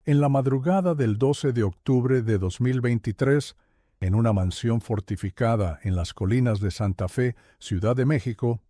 En la madrugada del 12 de octubre de 2023, en una mansión fortificada en las colinas de Santa Fe, Ciudad de México,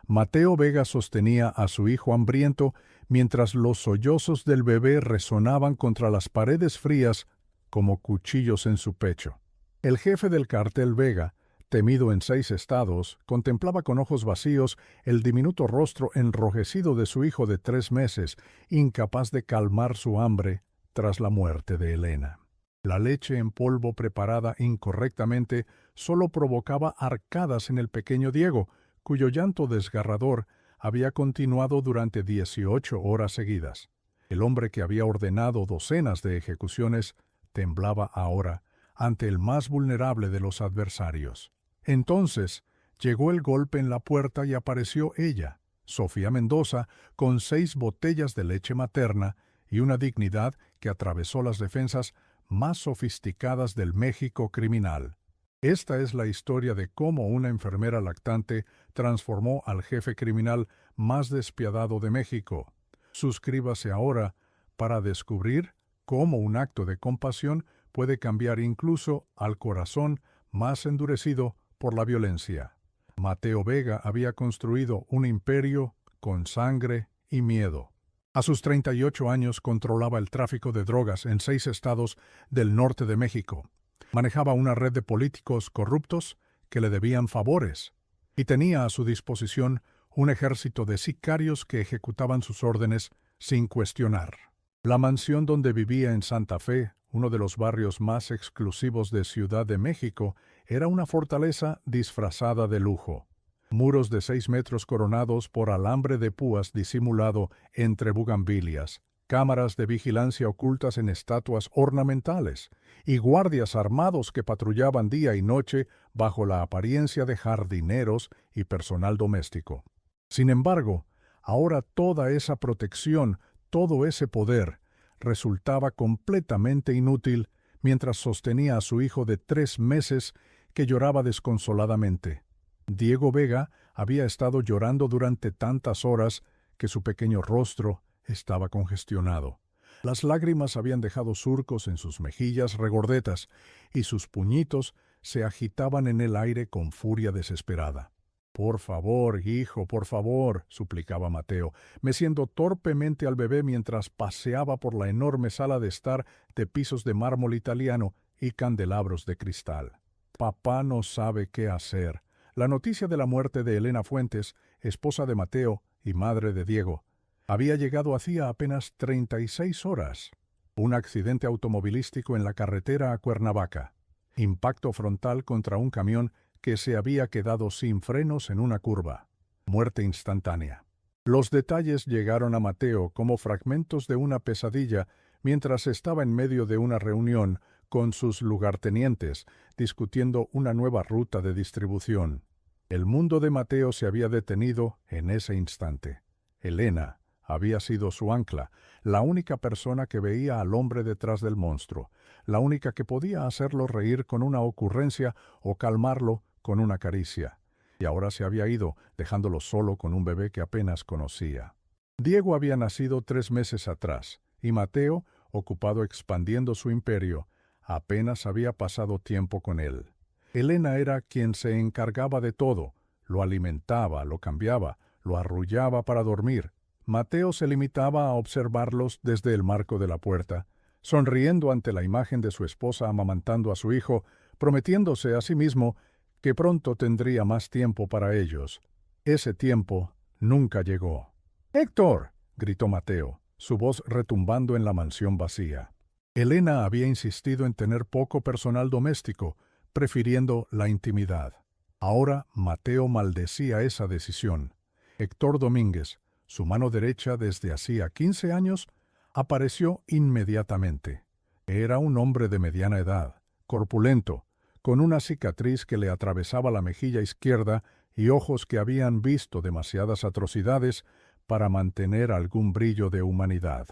Mateo Vega sostenía a su hijo hambriento mientras los sollozos del bebé resonaban contra las paredes frías como cuchillos en su pecho. El jefe del cartel Vega, temido en 6 estados, contemplaba con ojos vacíos el diminuto rostro enrojecido de su hijo de 3 meses, incapaz de calmar su hambre tras la muerte de Elena. La leche en polvo preparada incorrectamente solo provocaba arcadas en el pequeño Diego, cuyo llanto desgarrador había continuado durante 18 horas seguidas. El hombre que había ordenado docenas de ejecuciones temblaba ahora ante el más vulnerable de los adversarios. Entonces llegó el golpe en la puerta y apareció ella, Sofía Mendoza, con 6 botellas de leche materna y una dignidad que atravesó las defensas más sofisticadas del México criminal. Esta es la historia de cómo una enfermera lactante transformó al jefe criminal más despiadado de México. Suscríbase ahora para descubrir cómo un acto de compasión puede cambiar incluso al corazón más endurecido por la violencia. Mateo Vega había construido un imperio con sangre y miedo. A sus 38 años controlaba el tráfico de drogas en 6 estados del norte de México. Manejaba una red de políticos corruptos que le debían favores y tenía a su disposición un ejército de sicarios que ejecutaban sus órdenes sin cuestionar. La mansión donde vivía en Santa Fe, uno de los barrios más exclusivos de Ciudad de México, era una fortaleza disfrazada de lujo. Muros de 6 metros coronados por alambre de púas disimulado entre bugambilias, cámaras de vigilancia ocultas en estatuas ornamentales y guardias armados que patrullaban día y noche bajo la apariencia de jardineros y personal doméstico. Sin embargo, ahora toda esa protección, todo ese poder, resultaba completamente inútil mientras sostenía a su hijo de 3 meses que lloraba desconsoladamente. Diego Vega había estado llorando durante tantas horas que su pequeño rostro estaba congestionado. Las lágrimas habían dejado surcos en sus mejillas regordetas y sus puñitos se agitaban en el aire con furia desesperada. «Por favor, hijo, por favor», suplicaba Mateo, meciendo torpemente al bebé mientras paseaba por la enorme sala de estar de pisos de mármol italiano y candelabros de cristal. «Papá no sabe qué hacer». La noticia de la muerte de Elena Fuentes, esposa de Mateo y madre de Diego, había llegado hacía apenas 36 horas. Un accidente automovilístico en la carretera a Cuernavaca. Impacto frontal contra un camión que se había quedado sin frenos en una curva. Muerte instantánea. Los detalles llegaron a Mateo como fragmentos de una pesadilla mientras estaba en medio de una reunión con sus lugartenientes, discutiendo una nueva ruta de distribución. El mundo de Mateo se había detenido en ese instante. Elena había sido su ancla, la única persona que veía al hombre detrás del monstruo, la única que podía hacerlo reír con una ocurrencia o calmarlo con una caricia. Y ahora se había ido, dejándolo solo con un bebé que apenas conocía. Diego había nacido 3 meses atrás, y Mateo, ocupado expandiendo su imperio, apenas había pasado tiempo con él. Elena era quien se encargaba de todo, lo alimentaba, lo cambiaba, lo arrullaba para dormir. Mateo se limitaba a observarlos desde el marco de la puerta, sonriendo ante la imagen de su esposa amamantando a su hijo, prometiéndose a sí mismo que pronto tendría más tiempo para ellos. Ese tiempo nunca llegó. «¡Héctor!», gritó Mateo, su voz retumbando en la mansión vacía. Elena había insistido en tener poco personal doméstico, prefiriendo la intimidad. Ahora Mateo maldecía esa decisión. Héctor Domínguez, su mano derecha desde hacía 15 años, apareció inmediatamente. Era un hombre de mediana edad, corpulento, con una cicatriz que le atravesaba la mejilla izquierda y ojos que habían visto demasiadas atrocidades para mantener algún brillo de humanidad.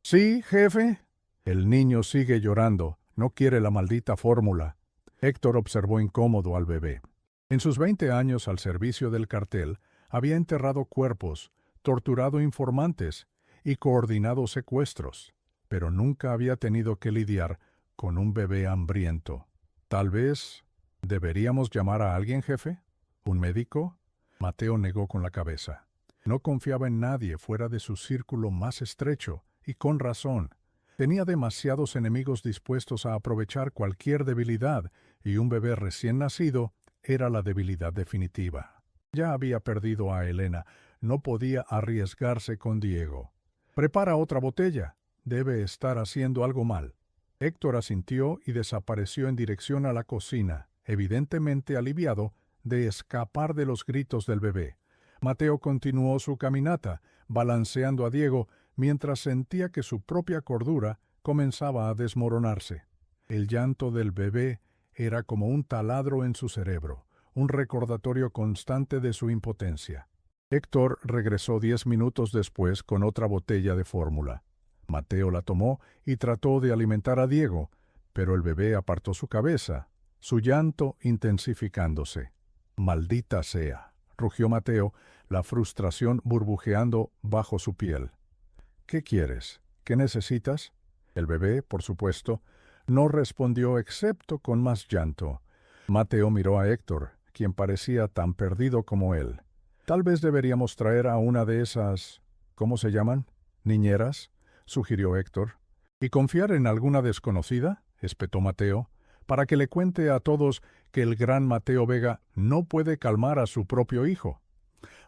«¿Sí, jefe?» «El niño sigue llorando, no quiere la maldita fórmula». Héctor observó incómodo al bebé. En sus 20 años al servicio del cartel, había enterrado cuerpos, torturado informantes y coordinado secuestros. pero nunca había tenido que lidiar con un bebé hambriento. Tal vez deberíamos llamar a alguien, jefe. ¿Un médico? Mateo negó con la cabeza. No confiaba en nadie fuera de su círculo más estrecho, y con razón. Tenía demasiados enemigos dispuestos a aprovechar cualquier debilidad, y un bebé recién nacido era la debilidad definitiva. Ya había perdido a Elena, no podía arriesgarse con Diego. «Prepara otra botella. Debe estar haciendo algo mal». Héctor asintió y desapareció en dirección a la cocina, evidentemente aliviado de escapar de los gritos del bebé. Mateo continuó su caminata, balanceando a Diego, mientras sentía que su propia cordura comenzaba a desmoronarse. El llanto del bebé era como un taladro en su cerebro, un recordatorio constante de su impotencia. Héctor regresó 10 minutos después con otra botella de fórmula. Mateo la tomó y trató de alimentar a Diego, pero el bebé apartó su cabeza, su llanto intensificándose. «Maldita sea», rugió Mateo, la frustración burbujeando bajo su piel. «¿Qué quieres? ¿Qué necesitas?» El bebé, por supuesto, no respondió excepto con más llanto. Mateo miró a Héctor, quien parecía tan perdido como él. «Tal vez deberíamos traer a una de esas... ¿cómo se llaman? ¿Niñeras?», sugirió Héctor. «¿Y confiar en alguna desconocida?», espetó Mateo, «para que le cuente a todos que el gran Mateo Vega no puede calmar a su propio hijo.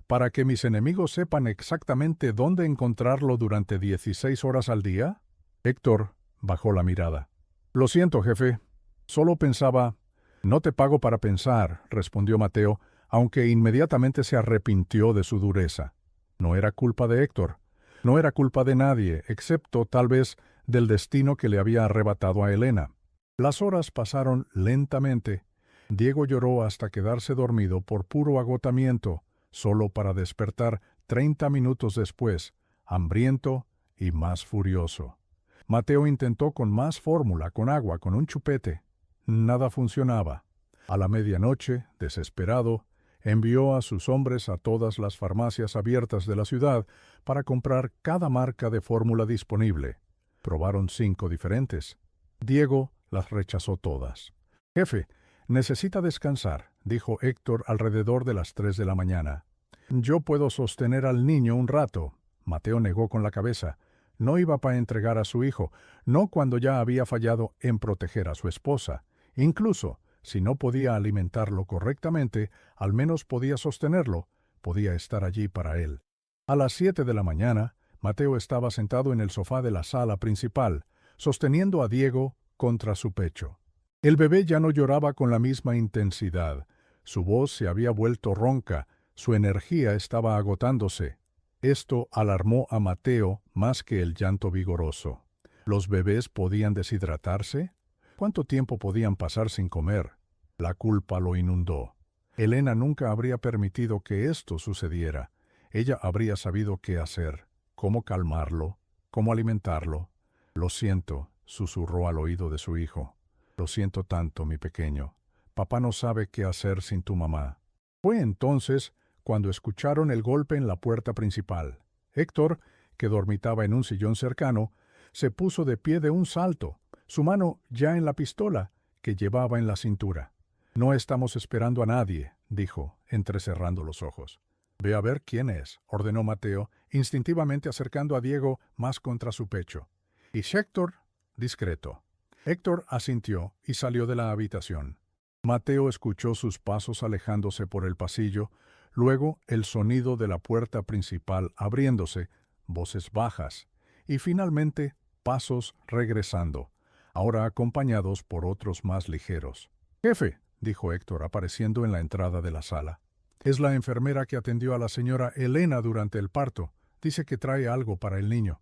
¿Para que mis enemigos sepan exactamente dónde encontrarlo durante 16 horas al día?» Héctor bajó la mirada. «Lo siento, jefe. Solo pensaba...» «No te pago para pensar», respondió Mateo, aunque inmediatamente se arrepintió de su dureza. No era culpa de Héctor. No era culpa de nadie, excepto, tal vez, del destino que le había arrebatado a Elena. Las horas pasaron lentamente. Diego lloró hasta quedarse dormido por puro agotamiento, solo para despertar 30 minutos después, hambriento y más furioso. Mateo intentó con más fórmula, con agua, con un chupete. Nada funcionaba. A la medianoche, desesperado, envió a sus hombres a todas las farmacias abiertas de la ciudad para comprar cada marca de fórmula disponible. Probaron 5 diferentes. Diego las rechazó todas. «Jefe, necesita descansar», dijo Héctor alrededor de las 3 de la mañana. «Yo puedo sostener al niño un rato». Mateo negó con la cabeza. No iba para entregar a su hijo, no cuando ya había fallado en proteger a su esposa. Incluso, si no podía alimentarlo correctamente, al menos podía sostenerlo, podía estar allí para él. A las 7 de la mañana, Mateo estaba sentado en el sofá de la sala principal, sosteniendo a Diego contra su pecho. El bebé ya no lloraba con la misma intensidad. Su voz se había vuelto ronca, su energía estaba agotándose. Esto alarmó a Mateo más que el llanto vigoroso. ¿Los bebés podían deshidratarse? ¿Cuánto tiempo podían pasar sin comer? La culpa lo inundó. Elena nunca habría permitido que esto sucediera. Ella habría sabido qué hacer, cómo calmarlo, cómo alimentarlo. «Lo siento», susurró al oído de su hijo. «Lo siento tanto, mi pequeño. Papá no sabe qué hacer sin tu mamá». Fue entonces cuando escucharon el golpe en la puerta principal. Héctor, que dormitaba en un sillón cercano, se puso de pie de un salto, su mano ya en la pistola que llevaba en la cintura. «No estamos esperando a nadie», dijo, entrecerrando los ojos. «Ve a ver quién es», ordenó Mateo, instintivamente acercando a Diego más contra su pecho. «¿Y Héctor?» «Discreto». Héctor asintió y salió de la habitación. Mateo escuchó sus pasos alejándose por el pasillo, luego el sonido de la puerta principal abriéndose, voces bajas, y finalmente pasos regresando, ahora acompañados por otros más ligeros. «Jefe», dijo Héctor apareciendo en la entrada de la sala. «Es la enfermera que atendió a la señora Elena durante el parto. Dice que trae algo para el niño».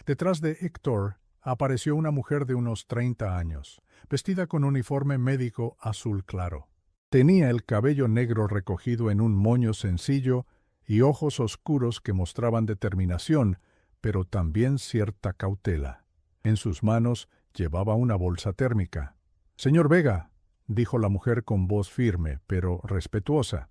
Detrás de Héctor apareció una mujer de unos 30 años, vestida con uniforme médico azul claro. Tenía el cabello negro recogido en un moño sencillo y ojos oscuros que mostraban determinación, pero también cierta cautela. En sus manos llevaba una bolsa térmica. «Señor Vega», dijo la mujer con voz firme, pero respetuosa.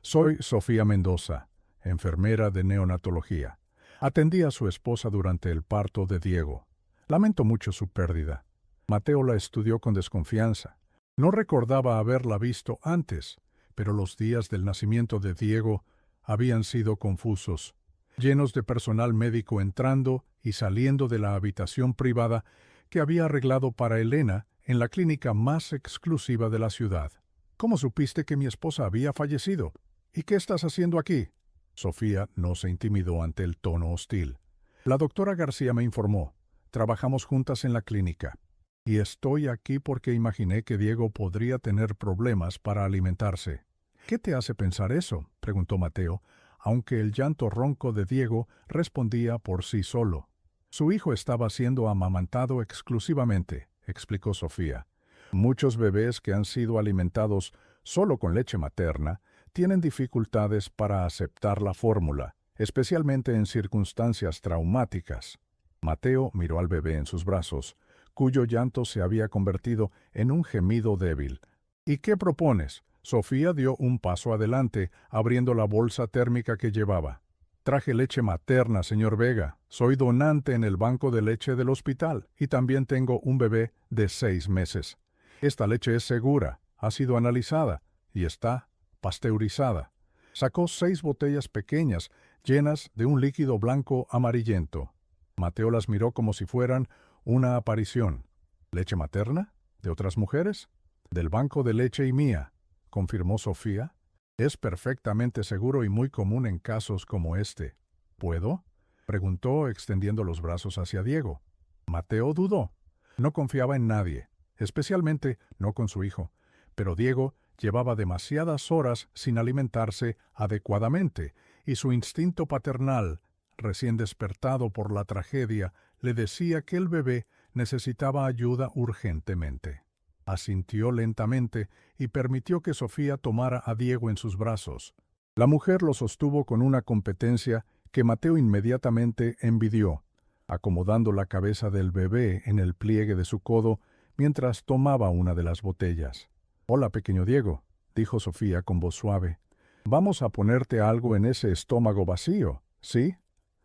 «Soy Sofía Mendoza, enfermera de neonatología. Atendí a su esposa durante el parto de Diego. Lamento mucho su pérdida. Mateo la estudió con desconfianza. No recordaba haberla visto antes, pero los días del nacimiento de Diego habían sido confusos, llenos de personal médico entrando y saliendo de la habitación privada que había arreglado para Elena en la clínica más exclusiva de la ciudad. ¿Cómo supiste que mi esposa había fallecido? ¿Y qué estás haciendo aquí? Sofía no se intimidó ante el tono hostil. La doctora García me informó. Trabajamos juntas en la clínica. Y estoy aquí porque imaginé que Diego podría tener problemas para alimentarse. ¿Qué te hace pensar eso?, preguntó Mateo, aunque el llanto ronco de Diego respondía por sí solo. Su hijo estaba siendo amamantado exclusivamente, explicó Sofía. Muchos bebés que han sido alimentados solo con leche materna tienen dificultades para aceptar la fórmula, especialmente en circunstancias traumáticas. Mateo miró al bebé en sus brazos, cuyo llanto se había convertido en un gemido débil. ¿Y qué propones? Sofía dio un paso adelante, abriendo la bolsa térmica que llevaba. Traje leche materna, señor Vega. Soy donante en el banco de leche del hospital y también tengo un bebé de 6 meses. Esta leche es segura, ha sido analizada y está pasteurizada. Sacó 6 botellas pequeñas, llenas de un líquido blanco amarillento. Mateo las miró como si fueran una aparición. ¿Leche materna? ¿De otras mujeres? Del banco de leche y mía, confirmó Sofía. Es perfectamente seguro y muy común en casos como este. ¿Puedo?, preguntó, extendiendo los brazos hacia Diego. Mateo dudó. No confiaba en nadie, especialmente no con su hijo. Pero Diego llevaba demasiadas horas sin alimentarse adecuadamente, y su instinto paternal, recién despertado por la tragedia, le decía que el bebé necesitaba ayuda urgentemente. Asintió lentamente y permitió que Sofía tomara a Diego en sus brazos. La mujer lo sostuvo con una competencia que Mateo inmediatamente envidió, acomodando la cabeza del bebé en el pliegue de su codo mientras tomaba una de las botellas. «Hola, pequeño Diego», dijo Sofía con voz suave. «Vamos a ponerte algo en ese estómago vacío, ¿sí?»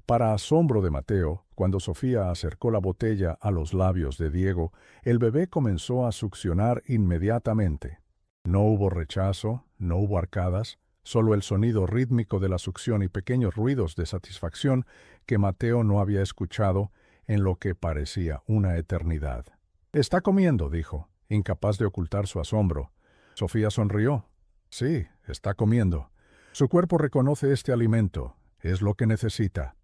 Para asombro de Mateo, cuando Sofía acercó la botella a los labios de Diego, el bebé comenzó a succionar inmediatamente. No hubo rechazo, no hubo arcadas, solo el sonido rítmico de la succión y pequeños ruidos de satisfacción que Mateo no había escuchado en lo que parecía una eternidad. «Está comiendo», dijo, incapaz de ocultar su asombro. Sofía sonrió. «Sí, está comiendo. Su cuerpo reconoce este alimento. Es lo que necesita».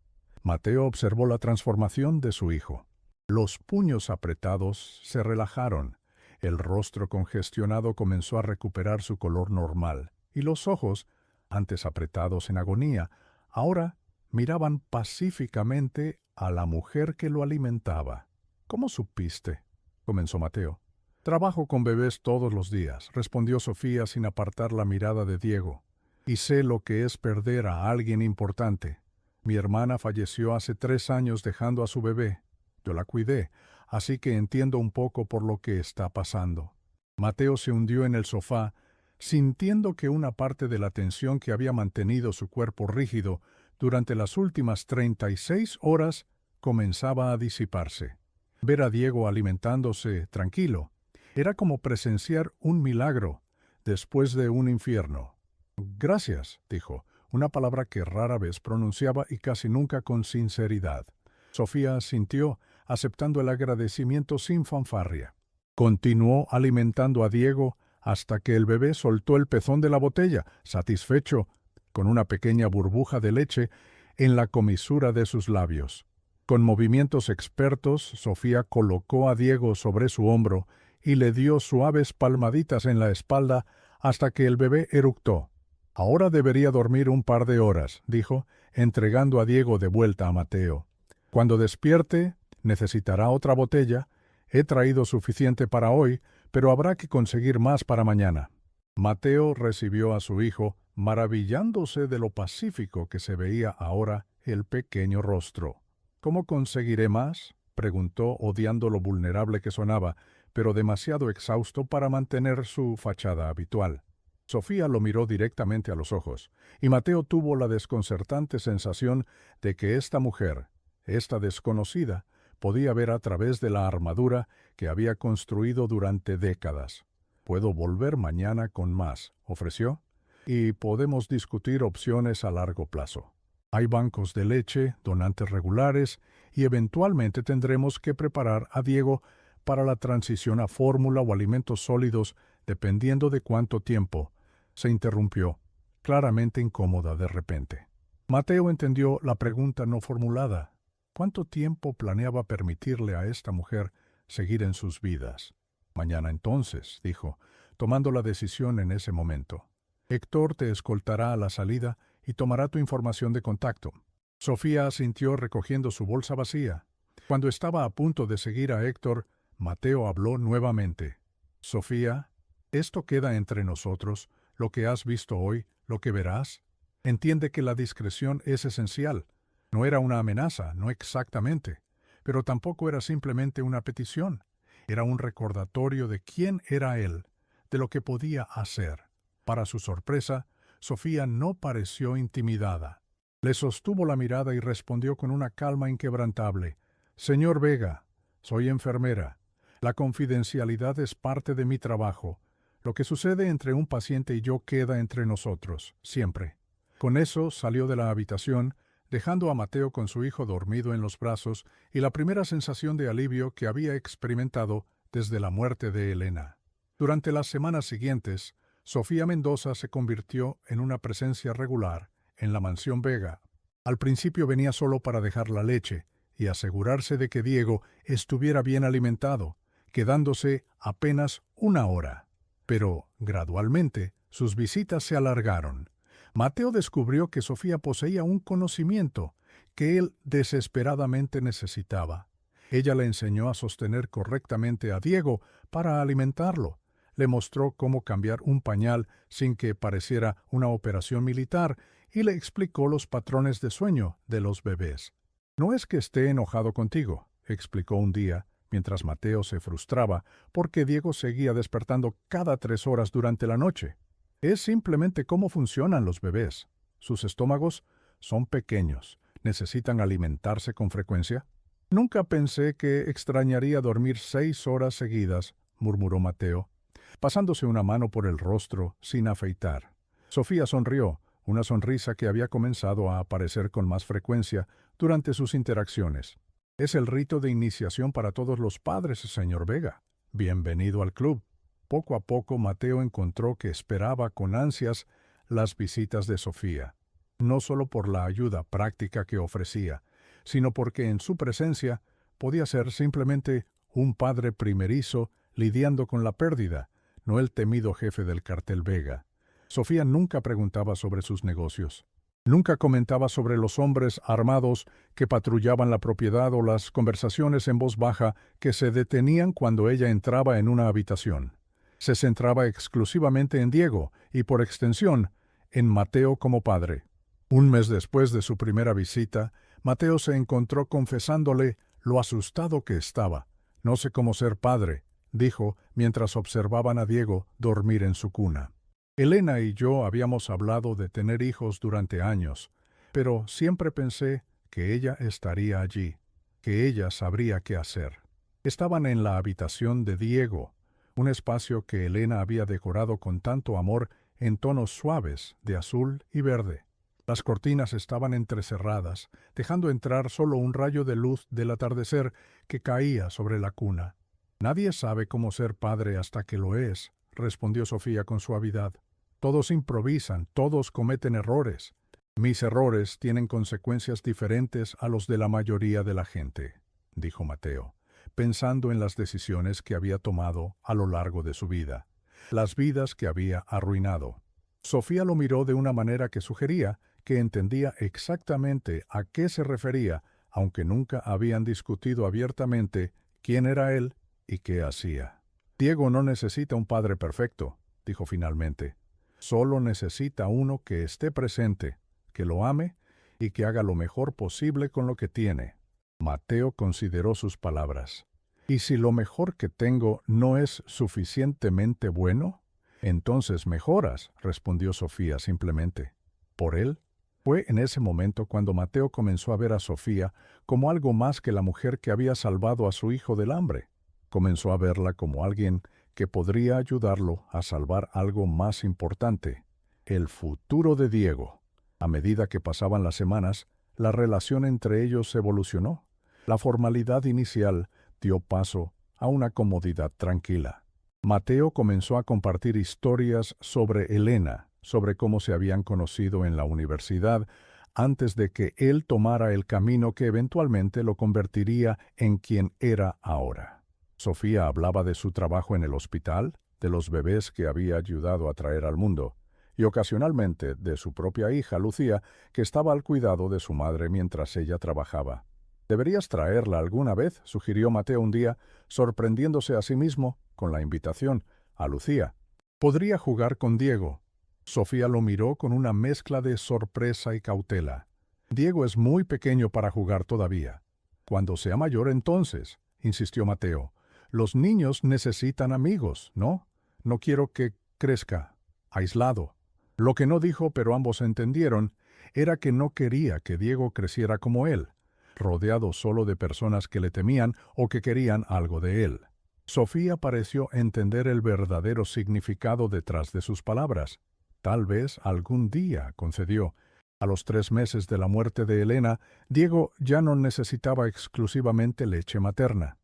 Mateo observó la transformación de su hijo. Los puños apretados se relajaron, el rostro congestionado comenzó a recuperar su color normal, y los ojos, antes apretados en agonía, ahora miraban pacíficamente a la mujer que lo alimentaba. «¿Cómo supiste?», comenzó Mateo. «Trabajo con bebés todos los días», respondió Sofía sin apartar la mirada de Diego. «Y sé lo que es perder a alguien importante. Mi hermana falleció hace 3 años dejando a su bebé. Yo la cuidé, así que entiendo un poco por lo que está pasando». Mateo se hundió en el sofá, sintiendo que una parte de la tensión que había mantenido su cuerpo rígido durante las últimas 36 horas comenzaba a disiparse. Ver a Diego alimentándose tranquilo era como presenciar un milagro después de un infierno. «Gracias», dijo, una palabra que rara vez pronunciaba y casi nunca con sinceridad. Sofía asintió, aceptando el agradecimiento sin fanfarria. Continuó alimentando a Diego hasta que el bebé soltó el pezón de la botella, satisfecho, con una pequeña burbuja de leche en la comisura de sus labios. Con movimientos expertos, Sofía colocó a Diego sobre su hombro y le dio suaves palmaditas en la espalda hasta que el bebé eructó. «Ahora debería dormir un par de horas», dijo, entregando a Diego de vuelta a Mateo. «Cuando despierte, necesitará otra botella. He traído suficiente para hoy, pero habrá que conseguir más para mañana». Mateo recibió a su hijo, maravillándose de lo pacífico que se veía ahora el pequeño rostro. «¿Cómo conseguiré más?», preguntó, odiando lo vulnerable que sonaba, pero demasiado exhausto para mantener su fachada habitual. Sofía lo miró directamente a los ojos, y Mateo tuvo la desconcertante sensación de que esta mujer, esta desconocida, podía ver a través de la armadura que había construido durante décadas. «Puedo volver mañana con más», ofreció, «y podemos discutir opciones a largo plazo. Hay bancos de leche, donantes regulares, y eventualmente tendremos que preparar a Diego para la transición a fórmula o alimentos sólidos, dependiendo de cuánto tiempo». Se interrumpió, claramente incómoda de repente. Mateo entendió la pregunta no formulada. ¿Cuánto tiempo planeaba permitirle a esta mujer seguir en sus vidas? «Mañana entonces», dijo, tomando la decisión en ese momento. «Héctor te escoltará a la salida y tomará tu información de contacto». Sofía asintió recogiendo su bolsa vacía. Cuando estaba a punto de seguir a Héctor, Mateo habló nuevamente. «Sofía, esto queda entre nosotros, lo que has visto hoy, lo que verás. Entiende que la discreción es esencial. No era una amenaza, no exactamente, pero tampoco era simplemente una petición. Era un recordatorio de quién era él, de lo que podía hacer». Para su sorpresa, Sofía no pareció intimidada. Le sostuvo la mirada y respondió con una calma inquebrantable. «Señor Vega, soy enfermera. La confidencialidad es parte de mi trabajo. Lo que sucede entre un paciente y yo queda entre nosotros, siempre». Con eso salió de la habitación, dejando a Mateo con su hijo dormido en los brazos y la primera sensación de alivio que había experimentado desde la muerte de Elena. Durante las semanas siguientes, Sofía Mendoza se convirtió en una presencia regular en la mansión Vega. Al principio venía solo para dejar la leche y asegurarse de que Diego estuviera bien alimentado, quedándose apenas una hora. Pero, gradualmente, sus visitas se alargaron. Mateo descubrió que Sofía poseía un conocimiento que él desesperadamente necesitaba. Ella le enseñó a sostener correctamente a Diego para alimentarlo. Le mostró cómo cambiar un pañal sin que pareciera una operación militar y le explicó los patrones de sueño de los bebés. «No es que esté enojado contigo», explicó un día, mientras Mateo se frustraba porque Diego seguía despertando cada 3 horas durante la noche. «Es simplemente cómo funcionan los bebés. Sus estómagos son pequeños, necesitan alimentarse con frecuencia». «Nunca pensé que extrañaría dormir 6 horas seguidas», murmuró Mateo, pasándose una mano por el rostro sin afeitar. Sofía sonrió, una sonrisa que había comenzado a aparecer con más frecuencia durante sus interacciones. «Es el rito de iniciación para todos los padres, señor Vega. Bienvenido al club». Poco a poco Mateo encontró que esperaba con ansias las visitas de Sofía, no solo por la ayuda práctica que ofrecía, sino porque en su presencia podía ser simplemente un padre primerizo lidiando con la pérdida, no el temido jefe del cartel Vega. Sofía nunca preguntaba sobre sus negocios. Nunca comentaba sobre los hombres armados que patrullaban la propiedad o las conversaciones en voz baja que se detenían cuando ella entraba en una habitación. Se centraba exclusivamente en Diego y, por extensión, en Mateo como padre. Un mes después de su primera visita, Mateo se encontró confesándole lo asustado que estaba. «No sé cómo ser padre», dijo mientras observaban a Diego dormir en su cuna. «Elena y yo habíamos hablado de tener hijos durante años, pero siempre pensé que ella estaría allí, que ella sabría qué hacer». Estaban en la habitación de Diego, un espacio que Elena había decorado con tanto amor en tonos suaves de azul y verde. Las cortinas estaban entrecerradas, dejando entrar solo un rayo de luz del atardecer que caía sobre la cuna. «Nadie sabe cómo ser padre hasta que lo es», respondió Sofía con suavidad. «Todos improvisan, todos cometen errores. Mis errores tienen consecuencias diferentes a los de la mayoría de la gente», dijo Mateo, pensando en las decisiones que había tomado a lo largo de su vida, las vidas que había arruinado. Sofía lo miró de una manera que sugería que entendía exactamente a qué se refería, aunque nunca habían discutido abiertamente quién era él y qué hacía. «Diego no necesita un padre perfecto», dijo finalmente. «Solo necesita uno que esté presente, que lo ame y que haga lo mejor posible con lo que tiene». Mateo consideró sus palabras. «¿Y si lo mejor que tengo no es suficientemente bueno? Entonces mejoras», respondió Sofía simplemente. «¿Por él? Fue en ese momento cuando Mateo comenzó a ver a Sofía como algo más que la mujer que había salvado a su hijo del hambre. Comenzó a verla como alguien que podría ayudarlo a salvar algo más importante, el futuro de Diego. A medida que pasaban las semanas, la relación entre ellos evolucionó. La formalidad inicial dio paso a una comodidad tranquila. Mateo comenzó a compartir historias sobre Elena, sobre cómo se habían conocido en la universidad, antes de que él tomara el camino que eventualmente lo convertiría en quien era ahora. Sofía hablaba de su trabajo en el hospital, de los bebés que había ayudado a traer al mundo, y ocasionalmente de su propia hija, Lucía, que estaba al cuidado de su madre mientras ella trabajaba. «Deberías traerla alguna vez», sugirió Mateo un día, sorprendiéndose a sí mismo con la invitación a Lucía. «Podría jugar con Diego». Sofía lo miró con una mezcla de sorpresa y cautela. «Diego es muy pequeño para jugar todavía». «Cuando sea mayor entonces», insistió Mateo. «Los niños necesitan amigos, ¿no? No quiero que crezca aislado». Lo que no dijo, pero ambos entendieron, era que no quería que Diego creciera como él, rodeado solo de personas que le temían o que querían algo de él. Sofía pareció entender el verdadero significado detrás de sus palabras. «Tal vez algún día», concedió. A los 3 meses de la muerte de Elena, Diego ya no necesitaba exclusivamente leche materna.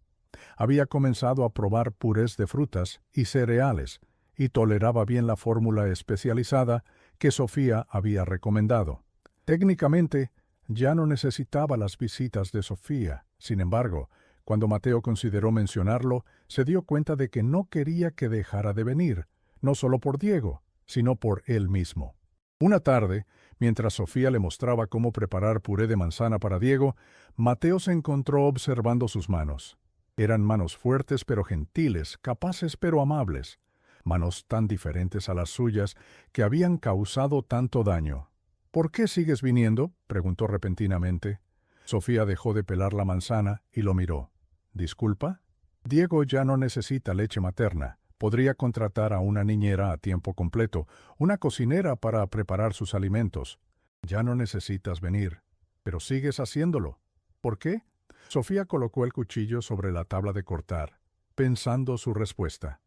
Había comenzado a probar purés de frutas y cereales, y toleraba bien la fórmula especializada que Sofía había recomendado. Técnicamente, ya no necesitaba las visitas de Sofía. Sin embargo, cuando Mateo consideró mencionarlo, se dio cuenta de que no quería que dejara de venir, no solo por Diego, sino por él mismo. Una tarde, mientras Sofía le mostraba cómo preparar puré de manzana para Diego, Mateo se encontró observando sus manos. Eran manos fuertes pero gentiles, capaces pero amables, manos tan diferentes a las suyas que habían causado tanto daño. «¿Por qué sigues viniendo?», preguntó repentinamente. Sofía dejó de pelar la manzana y lo miró. «¿Disculpa?» «Diego ya no necesita leche materna. Podría contratar a una niñera a tiempo completo, una cocinera para preparar sus alimentos. Ya no necesitas venir, pero sigues haciéndolo. ¿Por qué?» Sofía colocó el cuchillo sobre la tabla de cortar, pensando su respuesta.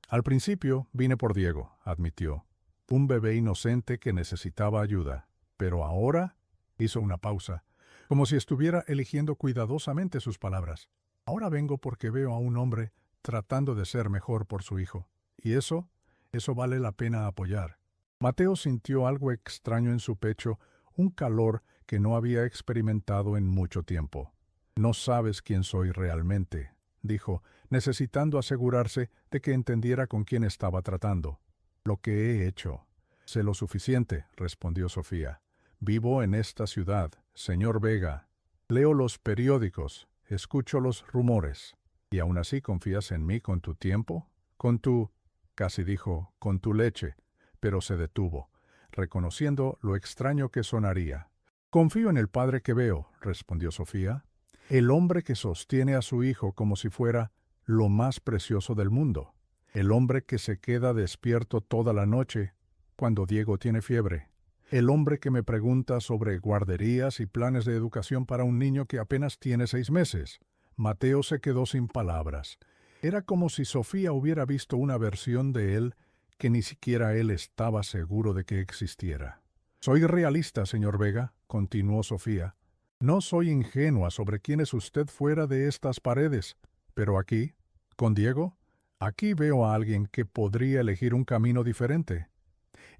«Al principio vine por Diego», admitió. «Un bebé inocente que necesitaba ayuda. Pero ahora», hizo una pausa, como si estuviera eligiendo cuidadosamente sus palabras. «Ahora vengo porque veo a un hombre tratando de ser mejor por su hijo. Y eso vale la pena apoyar». Mateo sintió algo extraño en su pecho, un calor que no había experimentado en mucho tiempo. «No sabes quién soy realmente», dijo, necesitando asegurarse de que entendiera con quién estaba tratando. «Lo que he hecho». «Sé lo suficiente», respondió Sofía. «Vivo en esta ciudad, señor Vega. Leo los periódicos, escucho los rumores. ¿Y aún así confías en mí con tu tiempo? Con tu...» casi dijo, «con tu leche», pero se detuvo, reconociendo lo extraño que sonaría. «Confío en el padre que veo», respondió Sofía. «El hombre que sostiene a su hijo como si fuera lo más precioso del mundo. El hombre que se queda despierto toda la noche cuando Diego tiene fiebre. El hombre que me pregunta sobre guarderías y planes de educación para un niño que apenas tiene 6 meses. Mateo se quedó sin palabras. Era como si Sofía hubiera visto una versión de él que ni siquiera él estaba seguro de que existiera. «Soy realista, señor Vega», continuó Sofía. «No soy ingenua sobre quién es usted fuera de estas paredes. Pero aquí, con Diego, aquí veo a alguien que podría elegir un camino diferente».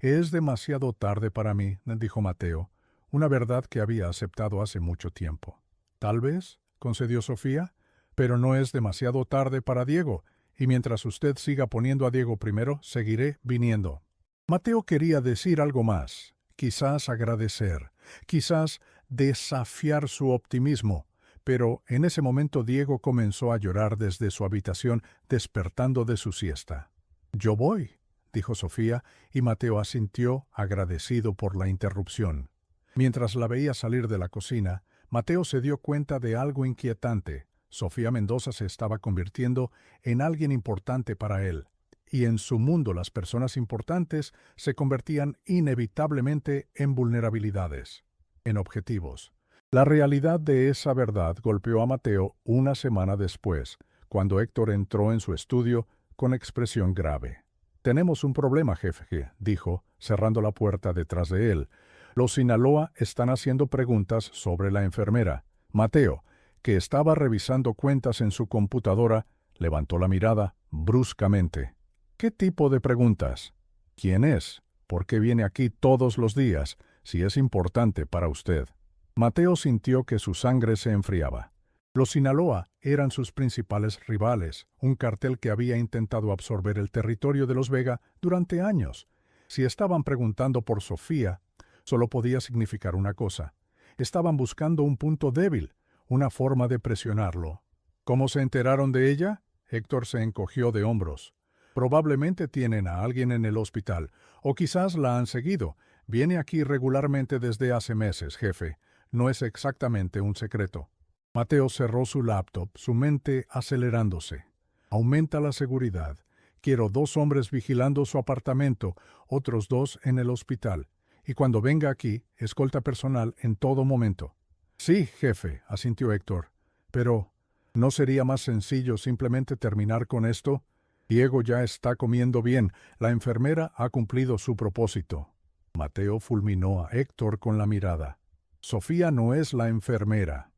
«Es demasiado tarde para mí», dijo Mateo, una verdad que había aceptado hace mucho tiempo. «Tal vez», concedió Sofía, «pero no es demasiado tarde para Diego, y mientras usted siga poniendo a Diego primero, seguiré viniendo». Mateo quería decir algo más, quizás agradecer, quizás desafiar su optimismo, pero en ese momento Diego comenzó a llorar desde su habitación, despertando de su siesta. «Yo voy», dijo Sofía, y Mateo asintió, agradecido por la interrupción. Mientras la veía salir de la cocina, Mateo se dio cuenta de algo inquietante. Sofía Mendoza se estaba convirtiendo en alguien importante para él, y en su mundo las personas importantes se convertían inevitablemente en vulnerabilidades, en objetivos. La realidad de esa verdad golpeó a Mateo una semana después, cuando Héctor entró en su estudio con expresión grave. «Tenemos un problema, jefe», dijo, cerrando la puerta detrás de él. «Los Sinaloa están haciendo preguntas sobre la enfermera». Mateo, que estaba revisando cuentas en su computadora, levantó la mirada bruscamente. «¿Qué tipo de preguntas? ¿Quién es? ¿Por qué viene aquí todos los días, si es importante para usted?» Mateo sintió que su sangre se enfriaba. Los Sinaloa eran sus principales rivales, un cartel que había intentado absorber el territorio de los Vega durante años. Si estaban preguntando por Sofía, solo podía significar una cosa. Estaban buscando un punto débil, una forma de presionarlo. ¿Cómo se enteraron de ella? Héctor se encogió de hombros. Probablemente tienen a alguien en el hospital, o quizás la han seguido. Viene aquí regularmente desde hace meses, jefe. No es exactamente un secreto. Mateo cerró su laptop, su mente acelerándose. Aumenta la seguridad. Quiero 2 hombres vigilando su apartamento, otros 2 en el hospital. Y cuando venga aquí, escolta personal en todo momento. Sí, jefe, asintió Héctor. Pero, ¿no sería más sencillo simplemente terminar con esto? Diego ya está comiendo bien. La enfermera ha cumplido su propósito. Mateo fulminó a Héctor con la mirada. Sofía no es la enfermera.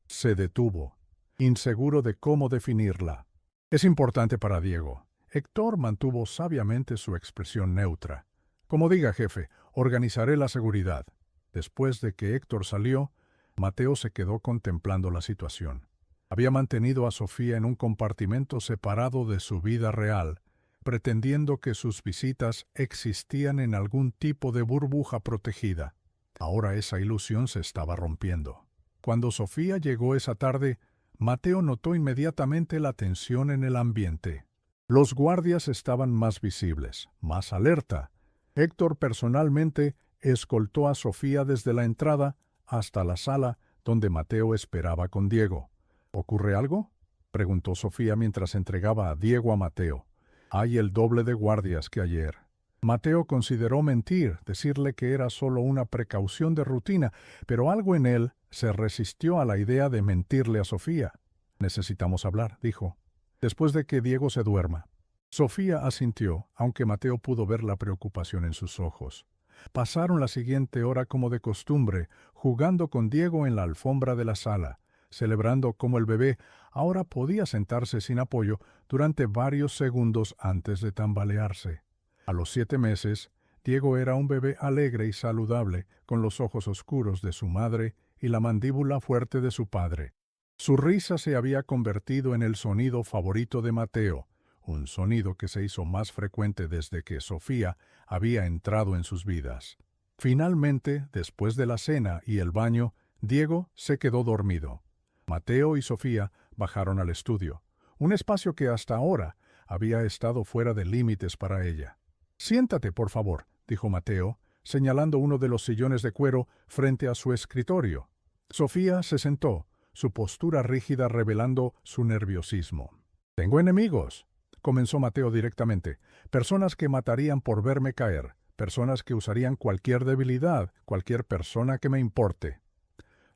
Se detuvo, inseguro de cómo definirla. Es importante para Diego. Héctor mantuvo sabiamente su expresión neutra. Como diga, jefe, organizaré la seguridad. Después de que Héctor salió, Mateo se quedó contemplando la situación. Había mantenido a Sofía en un compartimento separado de su vida real, pretendiendo que sus visitas existían en algún tipo de burbuja protegida. Ahora esa ilusión se estaba rompiendo. Cuando Sofía llegó esa tarde, Mateo notó inmediatamente la tensión en el ambiente. Los guardias estaban más visibles, más alerta. Héctor personalmente escoltó a Sofía desde la entrada hasta la sala donde Mateo esperaba con Diego. ¿Ocurre algo?, preguntó Sofía mientras entregaba a Diego a Mateo. Hay el doble de guardias que ayer. Mateo consideró mentir, decirle que era solo una precaución de rutina, pero algo en él se resistió a la idea de mentirle a Sofía. «Necesitamos hablar», dijo, «después de que Diego se duerma». Sofía asintió, aunque Mateo pudo ver la preocupación en sus ojos. Pasaron la siguiente hora como de costumbre, jugando con Diego en la alfombra de la sala, celebrando cómo el bebé ahora podía sentarse sin apoyo durante varios segundos antes de tambalearse. A los 7 meses, Diego era un bebé alegre y saludable, con los ojos oscuros de su madre y la mandíbula fuerte de su padre. Su risa se había convertido en el sonido favorito de Mateo, un sonido que se hizo más frecuente desde que Sofía había entrado en sus vidas. Finalmente, después de la cena y el baño, Diego se quedó dormido. Mateo y Sofía bajaron al estudio, un espacio que hasta ahora había estado fuera de límites para ella. «Siéntate, por favor», dijo Mateo, señalando uno de los sillones de cuero frente a su escritorio. Sofía se sentó, su postura rígida revelando su nerviosismo. «Tengo enemigos», comenzó Mateo directamente, «personas que matarían por verme caer, personas que usarían cualquier debilidad, cualquier persona que me importe».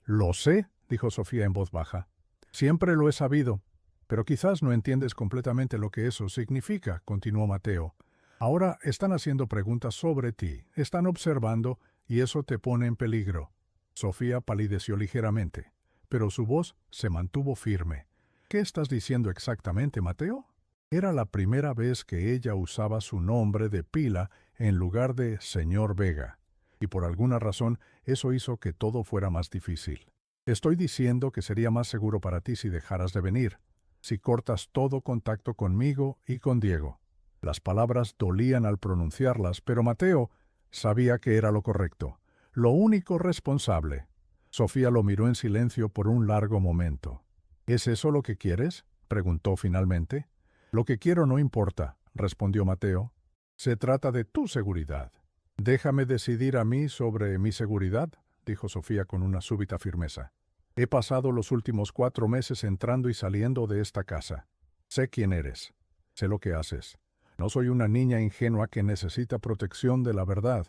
«Lo sé», dijo Sofía en voz baja. «Siempre lo he sabido, pero quizás no entiendes completamente lo que eso significa», continuó Mateo. «Ahora están haciendo preguntas sobre ti, están observando y eso te pone en peligro». Sofía palideció ligeramente, pero su voz se mantuvo firme. «¿Qué estás diciendo exactamente, Mateo?» Era la primera vez que ella usaba su nombre de pila en lugar de señor Vega, y por alguna razón eso hizo que todo fuera más difícil. «Estoy diciendo que sería más seguro para ti si dejaras de venir, si cortas todo contacto conmigo y con Diego». Las palabras dolían al pronunciarlas, pero Mateo sabía que era lo correcto, lo único responsable. Sofía lo miró en silencio por un largo momento. «¿Es eso lo que quieres?», preguntó finalmente. «Lo que quiero no importa», respondió Mateo. «Se trata de tu seguridad». «Déjame decidir a mí sobre mi seguridad», dijo Sofía con una súbita firmeza. «He pasado los últimos 4 meses entrando y saliendo de esta casa. Sé quién eres. Sé lo que haces. No soy una niña ingenua que necesita protección de la verdad.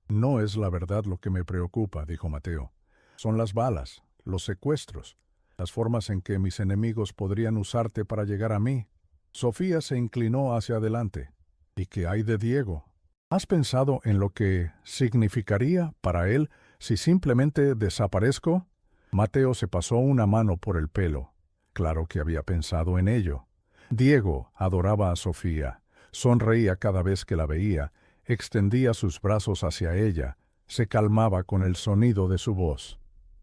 No es la verdad lo que me preocupa, dijo Mateo. Son las balas, los secuestros, las formas en que mis enemigos podrían usarte para llegar a mí. Sofía se inclinó hacia adelante. ¿Y qué hay de Diego? ¿Has pensado en lo que significaría para él si simplemente desaparezco? Mateo se pasó una mano por el pelo. Claro que había pensado en ello. Diego adoraba a Sofía. Sonreía cada vez que la veía, extendía sus brazos hacia ella, se calmaba con el sonido de su voz.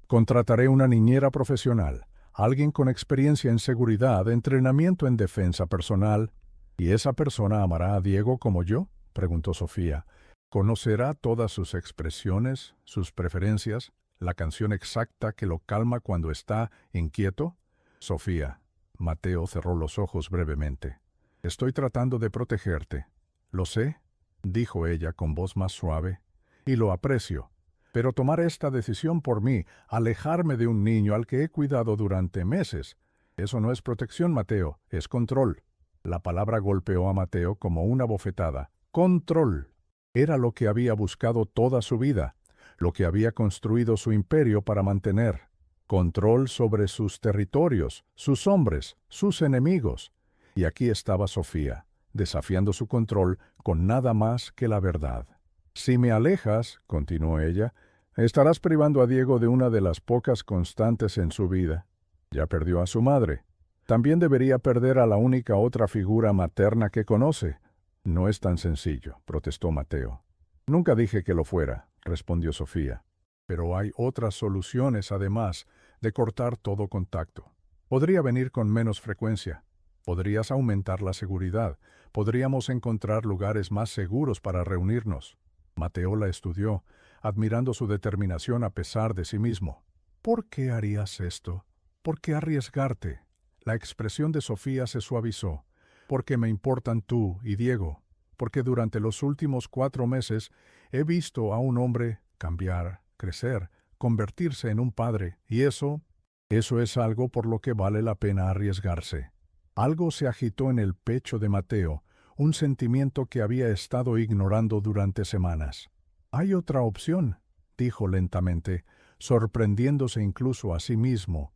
Contrataré una niñera profesional, alguien con experiencia en seguridad, entrenamiento en defensa personal. ¿Y esa persona amará a Diego como yo?, preguntó Sofía. ¿Conocerá todas sus expresiones, sus preferencias, la canción exacta que lo calma cuando está inquieto? Sofía. Mateo cerró los ojos brevemente. Estoy tratando de protegerte. Lo sé, dijo ella con voz más suave, y lo aprecio. Pero tomar esta decisión por mí, alejarme de un niño al que he cuidado durante meses, eso no es protección, Mateo, es control. La palabra golpeó a Mateo como una bofetada. Control. Era lo que había buscado toda su vida, lo que había construido su imperio para mantener. Control sobre sus territorios, sus hombres, sus enemigos. Y aquí estaba Sofía, desafiando su control con nada más que la verdad. Si me alejas, continuó ella, estarás privando a Diego de una de las pocas constantes en su vida. Ya perdió a su madre. También debería perder a la única otra figura materna que conoce. No es tan sencillo, protestó Mateo. Nunca dije que lo fuera, respondió Sofía. Pero hay otras soluciones además de cortar todo contacto. Podría venir con menos frecuencia. Podrías aumentar la seguridad. Podríamos encontrar lugares más seguros para reunirnos. Mateo la estudió, admirando su determinación a pesar de sí mismo. ¿Por qué harías esto? ¿Por qué arriesgarte? La expresión de Sofía se suavizó. Porque me importan tú y Diego. Porque durante los últimos 4 meses he visto a un hombre cambiar, crecer, convertirse en un padre, y eso es algo por lo que vale la pena arriesgarse. Algo se agitó en el pecho de Mateo, un sentimiento que había estado ignorando durante semanas. Hay otra opción, dijo lentamente, sorprendiéndose incluso a sí mismo.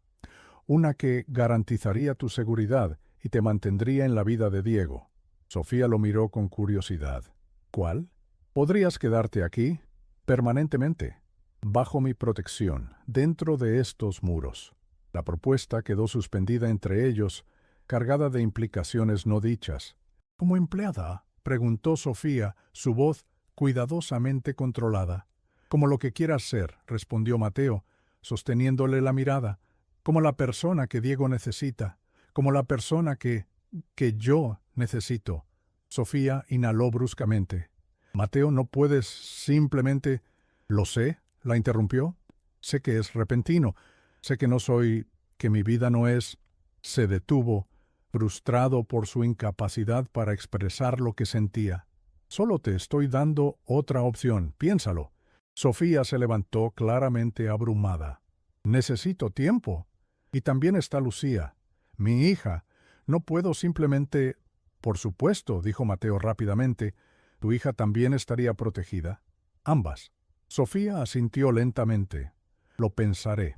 Una que garantizaría tu seguridad y te mantendría en la vida de Diego. Sofía lo miró con curiosidad. ¿Cuál? Podrías quedarte aquí, permanentemente, bajo mi protección, dentro de estos muros. La propuesta quedó suspendida entre ellos, cargada de implicaciones no dichas. ¿Como empleada?, preguntó Sofía, su voz cuidadosamente controlada. Como lo que quieras ser, respondió Mateo, sosteniéndole la mirada. Como la persona que Diego necesita, como la persona que yo necesito. Sofía inhaló bruscamente. Mateo, no puedes simplemente... Lo sé, la interrumpió. Sé que es repentino. Sé que no soy... que mi vida no es... Se detuvo, frustrado por su incapacidad para expresar lo que sentía. Solo te estoy dando otra opción, piénsalo. Sofía se levantó claramente abrumada. Necesito tiempo. Y también está Lucía, mi hija. No puedo simplemente... Por supuesto, dijo Mateo rápidamente, tu hija también estaría protegida. Ambas. Sofía asintió lentamente. Lo pensaré.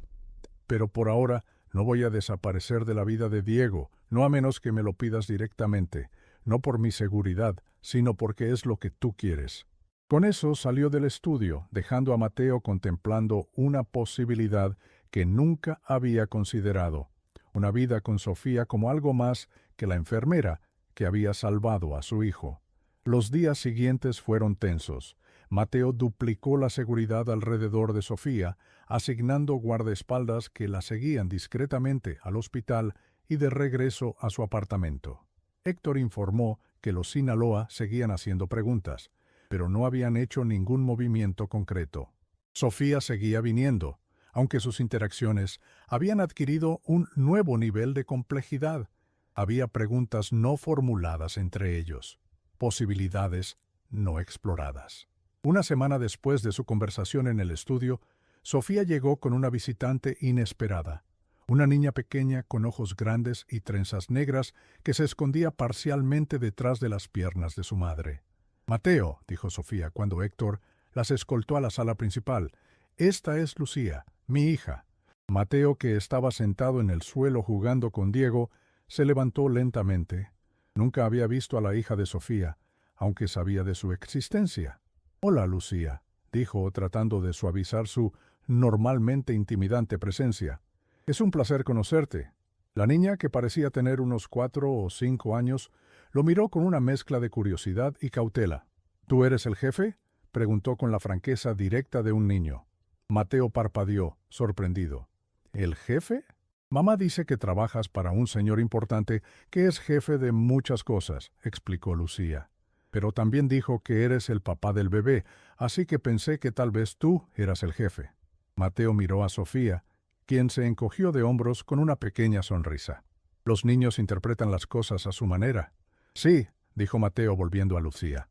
Pero por ahora no voy a desaparecer de la vida de Diego, no a menos que me lo pidas directamente, no por mi seguridad, sino porque es lo que tú quieres. Con eso salió del estudio, dejando a Mateo contemplando una posibilidad que nunca había considerado, una vida con Sofía como algo más que la enfermera que había salvado a su hijo. Los días siguientes fueron tensos. Mateo duplicó la seguridad alrededor de Sofía, asignando guardaespaldas que la seguían discretamente al hospital y de regreso a su apartamento. Héctor informó que los Sinaloa seguían haciendo preguntas, pero no habían hecho ningún movimiento concreto. Sofía seguía viniendo, aunque sus interacciones habían adquirido un nuevo nivel de complejidad. Había preguntas no formuladas entre ellos, posibilidades no exploradas. Una semana después de su conversación en el estudio, Sofía llegó con una visitante inesperada, una niña pequeña con ojos grandes y trenzas negras que se escondía parcialmente detrás de las piernas de su madre. «Mateo», dijo Sofía cuando Héctor las escoltó a la sala principal, «esta es Lucía, mi hija». Mateo, que estaba sentado en el suelo jugando con Diego, se levantó lentamente. Nunca había visto a la hija de Sofía, aunque sabía de su existencia. «Hola, Lucía», dijo tratando de suavizar su normalmente intimidante presencia. «Es un placer conocerte». La niña, que parecía tener unos 4 o 5 años, lo miró con una mezcla de curiosidad y cautela. «¿Tú eres el jefe?», preguntó con la franqueza directa de un niño. Mateo parpadeó, sorprendido. «¿El jefe? Mamá dice que trabajas para un señor importante que es jefe de muchas cosas», explicó Lucía. «Pero también dijo que eres el papá del bebé, así que pensé que tal vez tú eras el jefe». Mateo miró a Sofía, quien se encogió de hombros con una pequeña sonrisa. «Los niños interpretan las cosas a su manera». «Sí», dijo Mateo volviendo a Lucía.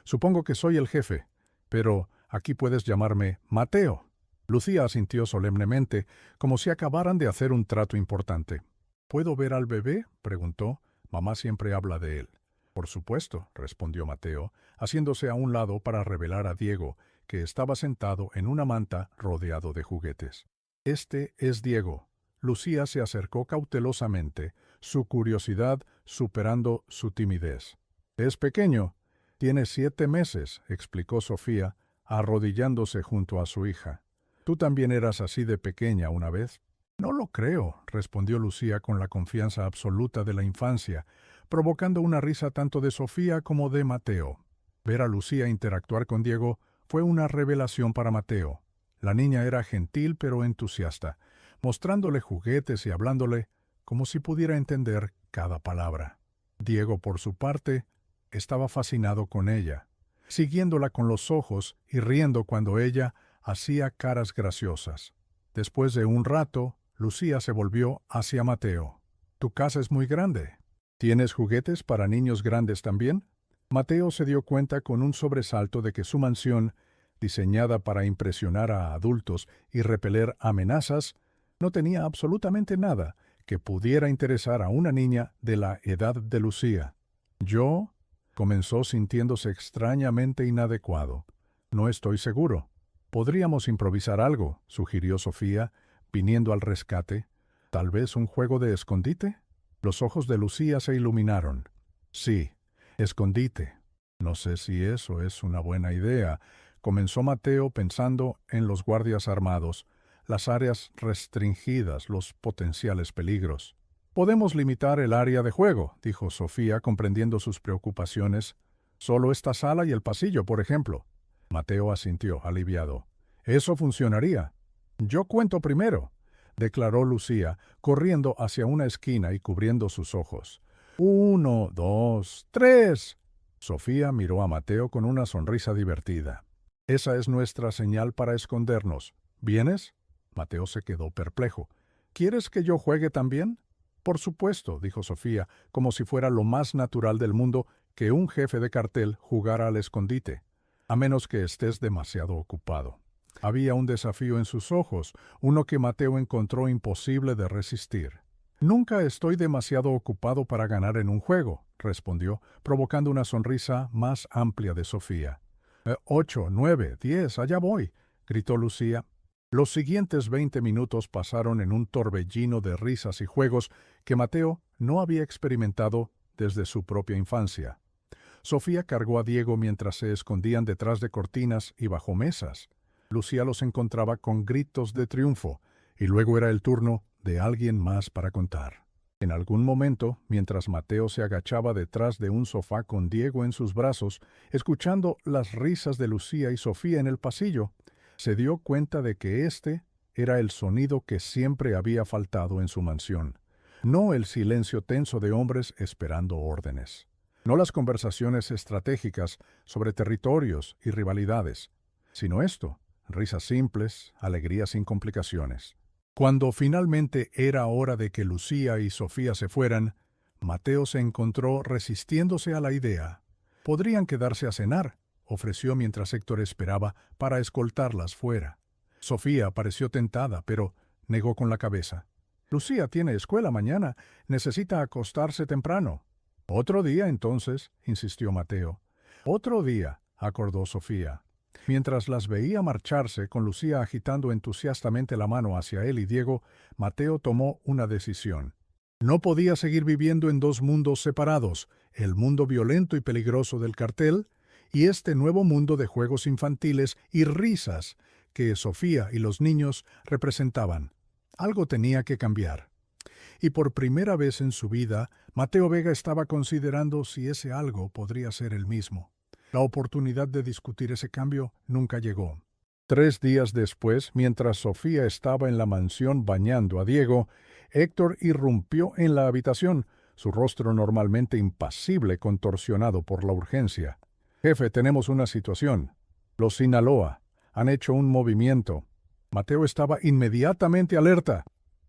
«Supongo que soy el jefe, pero aquí puedes llamarme Mateo». Lucía asintió solemnemente, como si acabaran de hacer un trato importante. «¿Puedo ver al bebé?», preguntó. «Mamá siempre habla de él». «Por supuesto», respondió Mateo, haciéndose a un lado para revelar a Diego, que estaba sentado en una manta rodeado de juguetes. «Este es Diego». Lucía se acercó cautelosamente, su curiosidad superando su timidez. «Es pequeño. Tiene 7 meses», explicó Sofía, arrodillándose junto a su hija. «¿Tú también eras así de pequeña una vez?» «No lo creo», respondió Lucía con la confianza absoluta de la infancia, provocando una risa tanto de Sofía como de Mateo. Ver a Lucía interactuar con Diego fue una revelación para Mateo. La niña era gentil pero entusiasta, mostrándole juguetes y hablándole como si pudiera entender cada palabra. Diego, por su parte, estaba fascinado con ella, siguiéndola con los ojos y riendo cuando ella hacía caras graciosas. Después de un rato, Lucía se volvió hacia Mateo. «Tu casa es muy grande. ¿Tienes juguetes para niños grandes también?» Mateo se dio cuenta con un sobresalto de que su mansión, diseñada para impresionar a adultos y repeler amenazas, no tenía absolutamente nada que pudiera interesar a una niña de la edad de Lucía. «Yo», comenzó sintiéndose extrañamente inadecuado. «No estoy seguro. Podríamos improvisar algo», sugirió Sofía, viniendo al rescate. «¿Tal vez un juego de escondite?» Los ojos de Lucía se iluminaron. «Sí, escondite. No sé si eso es una buena idea», comenzó Mateo pensando en los guardias armados, las áreas restringidas, los potenciales peligros. «Podemos limitar el área de juego», dijo Sofía, comprendiendo sus preocupaciones. «Solo esta sala y el pasillo, por ejemplo». Mateo asintió, aliviado. «Eso funcionaría». «Yo cuento primero», declaró Lucía, corriendo hacia una esquina y cubriendo sus ojos. «1, 2, 3». Sofía miró a Mateo con una sonrisa divertida. «Esa es nuestra señal para escondernos. ¿Vienes?» Mateo se quedó perplejo. «¿Quieres que yo juegue también?» «Por supuesto», dijo Sofía, como si fuera lo más natural del mundo que un jefe de cartel jugara al escondite, a menos que estés demasiado ocupado. Había un desafío en sus ojos, uno que Mateo encontró imposible de resistir. «Nunca estoy demasiado ocupado para ganar en un juego», respondió, provocando una sonrisa más amplia de Sofía. 8, 9, 10, allá voy», gritó Lucía. Los siguientes 20 minutos pasaron en un torbellino de risas y juegos que Mateo no había experimentado desde su propia infancia. Sofía cargó a Diego mientras se escondían detrás de cortinas y bajo mesas. Lucía los encontraba con gritos de triunfo, y luego era el turno de alguien más para contar. En algún momento, mientras Mateo se agachaba detrás de un sofá con Diego en sus brazos, escuchando las risas de Lucía y Sofía en el pasillo, se dio cuenta de que este era el sonido que siempre había faltado en su mansión. No el silencio tenso de hombres esperando órdenes. No las conversaciones estratégicas sobre territorios y rivalidades, sino esto, risas simples, alegría sin complicaciones. Cuando finalmente era hora de que Lucía y Sofía se fueran, Mateo se encontró resistiéndose a la idea. «Podrían quedarse a cenar», ofreció mientras Héctor esperaba para escoltarlas fuera. Sofía pareció tentada, pero negó con la cabeza. Lucía tiene escuela mañana. Necesita acostarse temprano. Otro día, entonces, insistió Mateo. Otro día, acordó Sofía. Mientras las veía marcharse, con Lucía agitando entusiastamente la mano hacia él y Diego, Mateo tomó una decisión. No podía seguir viviendo en dos mundos separados, el mundo violento y peligroso del cartel y este nuevo mundo de juegos infantiles y risas que Sofía y los niños representaban. Algo tenía que cambiar. Y por primera vez en su vida, Mateo Vega estaba considerando si ese algo podría ser el mismo. La oportunidad de discutir ese cambio nunca llegó. 3 días después, mientras Sofía estaba en la mansión bañando a Diego, Héctor irrumpió en la habitación, su rostro normalmente impasible contorsionado por la urgencia. «Jefe, tenemos una situación. Los Sinaloa han hecho un movimiento». Mateo estaba inmediatamente alerta.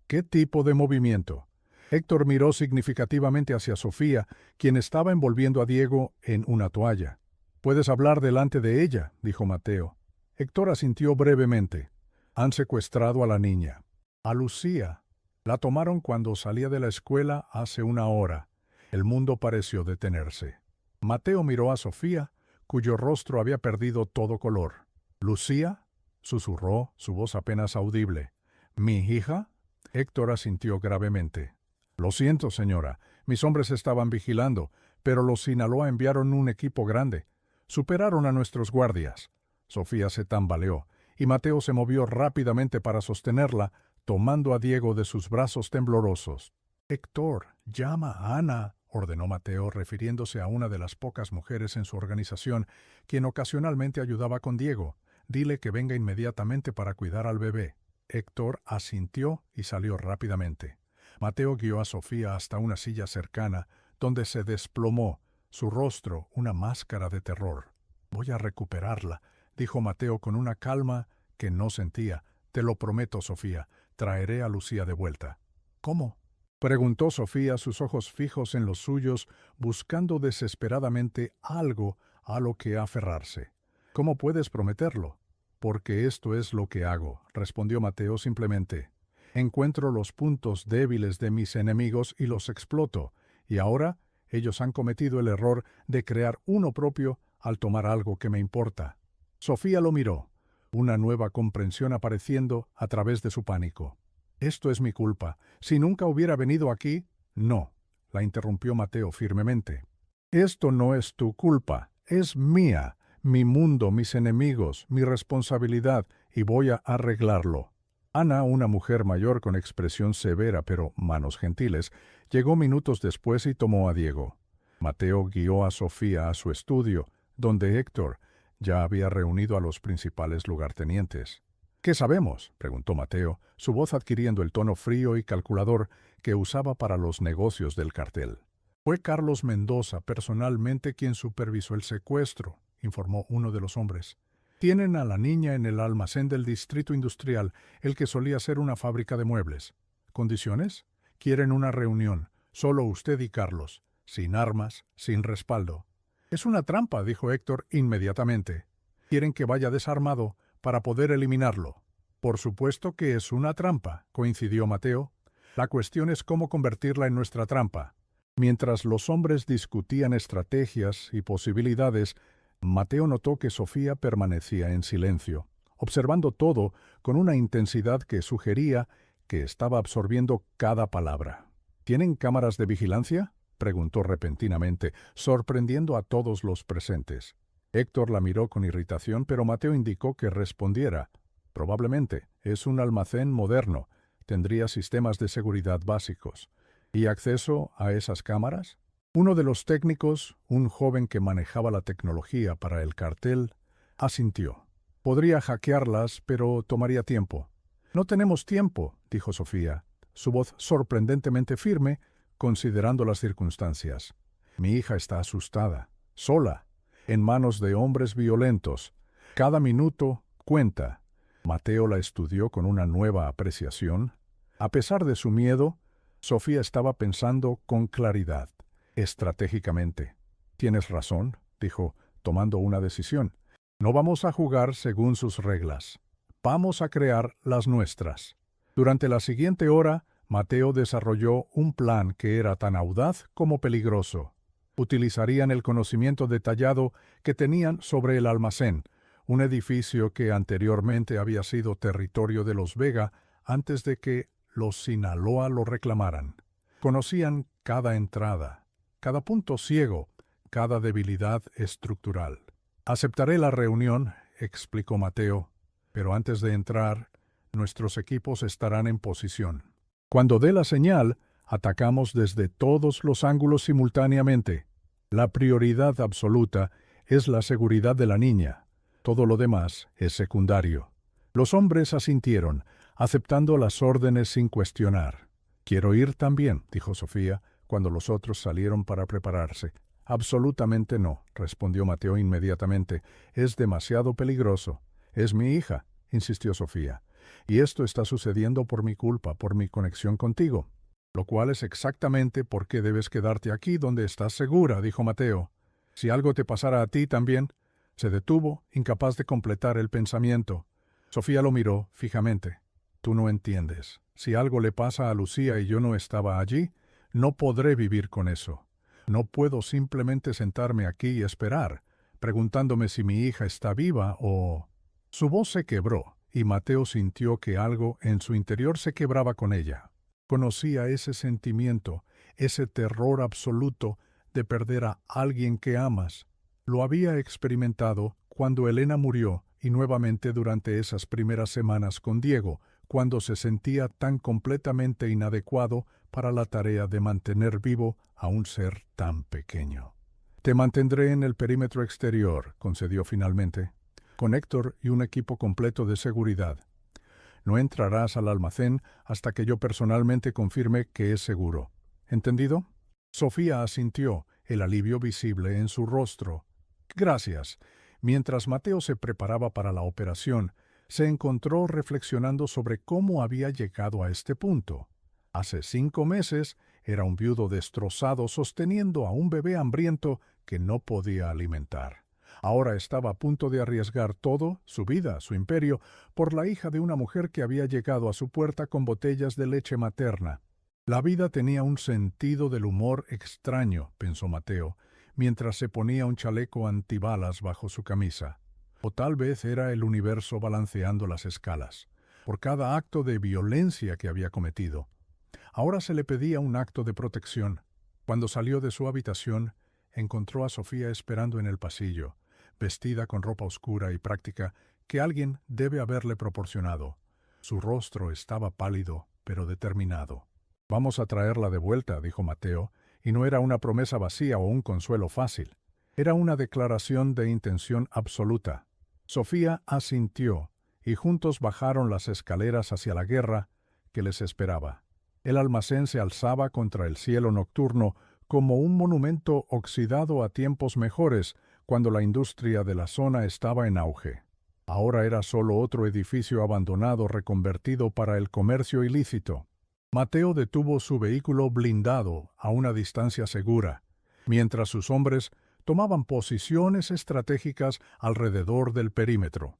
¿Qué tipo de movimiento? Héctor miró significativamente hacia Sofía, quien estaba envolviendo a Diego en una toalla. «Puedes hablar delante de ella», dijo Mateo. Héctor asintió brevemente. «Han secuestrado a la niña. A Lucía. La tomaron cuando salía de la escuela hace una hora». El mundo pareció detenerse. Mateo miró a Sofía, cuyo rostro había perdido todo color. «¿Lucía?», susurró, su voz apenas audible. «¿Mi hija?». Héctor asintió gravemente. «Lo siento, señora. Mis hombres estaban vigilando, pero los Sinaloa enviaron un equipo grande. Superaron a nuestros guardias». Sofía se tambaleó, y Mateo se movió rápidamente para sostenerla, tomando a Diego de sus brazos temblorosos. «Héctor, llama a Ana», ordenó Mateo, refiriéndose a una de las pocas mujeres en su organización, quien ocasionalmente ayudaba con Diego. «Dile que venga inmediatamente para cuidar al bebé». Héctor asintió y salió rápidamente. Mateo guió a Sofía hasta una silla cercana, donde se desplomó, su rostro una máscara de terror. «Voy a recuperarla», dijo Mateo con una calma que no sentía. «Te lo prometo, Sofía, traeré a Lucía de vuelta». «¿Cómo?», preguntó Sofía, sus ojos fijos en los suyos, buscando desesperadamente algo a lo que aferrarse. «¿Cómo puedes prometerlo?». «Porque esto es lo que hago», respondió Mateo simplemente. «Encuentro los puntos débiles de mis enemigos y los exploto, y ahora ellos han cometido el error de crear uno propio al tomar algo que me importa». Sofía lo miró, una nueva comprensión apareciendo a través de su pánico. «Esto es mi culpa. Si nunca hubiera venido aquí...». «No», la interrumpió Mateo firmemente. «Esto no es tu culpa, es mía. Mi mundo, mis enemigos, mi responsabilidad, y voy a arreglarlo». Ana, una mujer mayor con expresión severa pero manos gentiles, llegó minutos después y tomó a Diego. Mateo guió a Sofía a su estudio, donde Héctor ya había reunido a los principales lugartenientes. «¿Qué sabemos?», preguntó Mateo, su voz adquiriendo el tono frío y calculador que usaba para los negocios del cartel. «Fue Carlos Mendoza personalmente quien supervisó el secuestro», informó uno de los hombres. «Tienen a la niña en el almacén del distrito industrial, el que solía ser una fábrica de muebles. ¿Condiciones? Quieren una reunión, solo usted y Carlos, sin armas, sin respaldo». «Es una trampa», dijo Héctor inmediatamente. «Quieren que vaya desarmado para poder eliminarlo». «Por supuesto que es una trampa», coincidió Mateo. «La cuestión es cómo convertirla en nuestra trampa». Mientras los hombres discutían estrategias y posibilidades, Mateo notó que Sofía permanecía en silencio, observando todo con una intensidad que sugería que estaba absorbiendo cada palabra. «¿Tienen cámaras de vigilancia?», preguntó repentinamente, sorprendiendo a todos los presentes. Héctor la miró con irritación, pero Mateo indicó que respondiera. «Probablemente. Es un almacén moderno. Tendría sistemas de seguridad básicos». «¿Y acceso a esas cámaras?». Uno de los técnicos, un joven que manejaba la tecnología para el cartel, asintió. «Podría hackearlas, pero tomaría tiempo». «No tenemos tiempo», dijo Sofía, su voz sorprendentemente firme, considerando las circunstancias. «Mi hija está asustada, sola, en manos de hombres violentos. Cada minuto cuenta». Mateo la estudió con una nueva apreciación. A pesar de su miedo, Sofía estaba pensando con claridad, estratégicamente. «Tienes razón», dijo, tomando una decisión. «No vamos a jugar según sus reglas. Vamos a crear las nuestras. Durante la siguiente hora Mateo desarrolló un plan que era tan audaz como peligroso. Utilizarían el conocimiento detallado que tenían sobre el almacén, un edificio que anteriormente había sido territorio de los Vega antes de que los Sinaloa lo reclamaran. Conocían cada entrada, cada punto ciego, cada debilidad estructural. «Aceptaré la reunión», explicó Mateo, «pero antes de entrar, nuestros equipos estarán en posición. Cuando dé la señal, atacamos desde todos los ángulos simultáneamente. La prioridad absoluta es la seguridad de la niña. Todo lo demás es secundario». Los hombres asintieron, aceptando las órdenes sin cuestionar. «Quiero ir también», dijo Sofía, cuando los otros salieron para prepararse. «Absolutamente no», respondió Mateo inmediatamente. «Es demasiado peligroso». «Es mi hija», insistió Sofía. «Y esto está sucediendo por mi culpa, por mi conexión contigo. Lo cual es exactamente por qué debes quedarte aquí donde estás segura», dijo Mateo. «Si algo te pasara a ti también». Se detuvo, incapaz de completar el pensamiento. Sofía lo miró fijamente. «Tú no entiendes. Si algo le pasa a Lucía y yo no estaba allí, no podré vivir con eso. No puedo simplemente sentarme aquí y esperar, preguntándome si mi hija está viva o...». Su voz se quebró, y Mateo sintió que algo en su interior se quebraba con ella. Conocía ese sentimiento, ese terror absoluto de perder a alguien que amas. Lo había experimentado cuando Elena murió y nuevamente durante esas primeras semanas con Diego, cuando se sentía tan completamente inadecuado para la tarea de mantener vivo a un ser tan pequeño. «Te mantendré en el perímetro exterior», concedió finalmente, «con Héctor y un equipo completo de seguridad. No entrarás al almacén hasta que yo personalmente confirme que es seguro. ¿Entendido?». Sofía asintió, el alivio visible en su rostro. «Gracias». Mientras Mateo se preparaba para la operación, se encontró reflexionando sobre cómo había llegado a este punto. Hace 5 meses era un viudo destrozado sosteniendo a un bebé hambriento que no podía alimentar. Ahora estaba a punto de arriesgar todo, su vida, su imperio, por la hija de una mujer que había llegado a su puerta con botellas de leche materna. La vida tenía un sentido del humor extraño, pensó Mateo, mientras se ponía un chaleco antibalas bajo su camisa. O tal vez era el universo balanceando las escalas, por cada acto de violencia que había cometido. Ahora se le pedía un acto de protección. Cuando salió de su habitación, encontró a Sofía esperando en el pasillo, vestida con ropa oscura y práctica que alguien debe haberle proporcionado. Su rostro estaba pálido, pero determinado. «Vamos a traerla de vuelta», dijo Mateo, y no era una promesa vacía o un consuelo fácil. Era una declaración de intención absoluta. Sofía asintió, y juntos bajaron las escaleras hacia la guerra que les esperaba. El almacén se alzaba contra el cielo nocturno como un monumento oxidado a tiempos mejores, cuando la industria de la zona estaba en auge. Ahora era solo otro edificio abandonado reconvertido para el comercio ilícito. Mateo detuvo su vehículo blindado a una distancia segura, mientras sus hombres tomaban posiciones estratégicas alrededor del perímetro.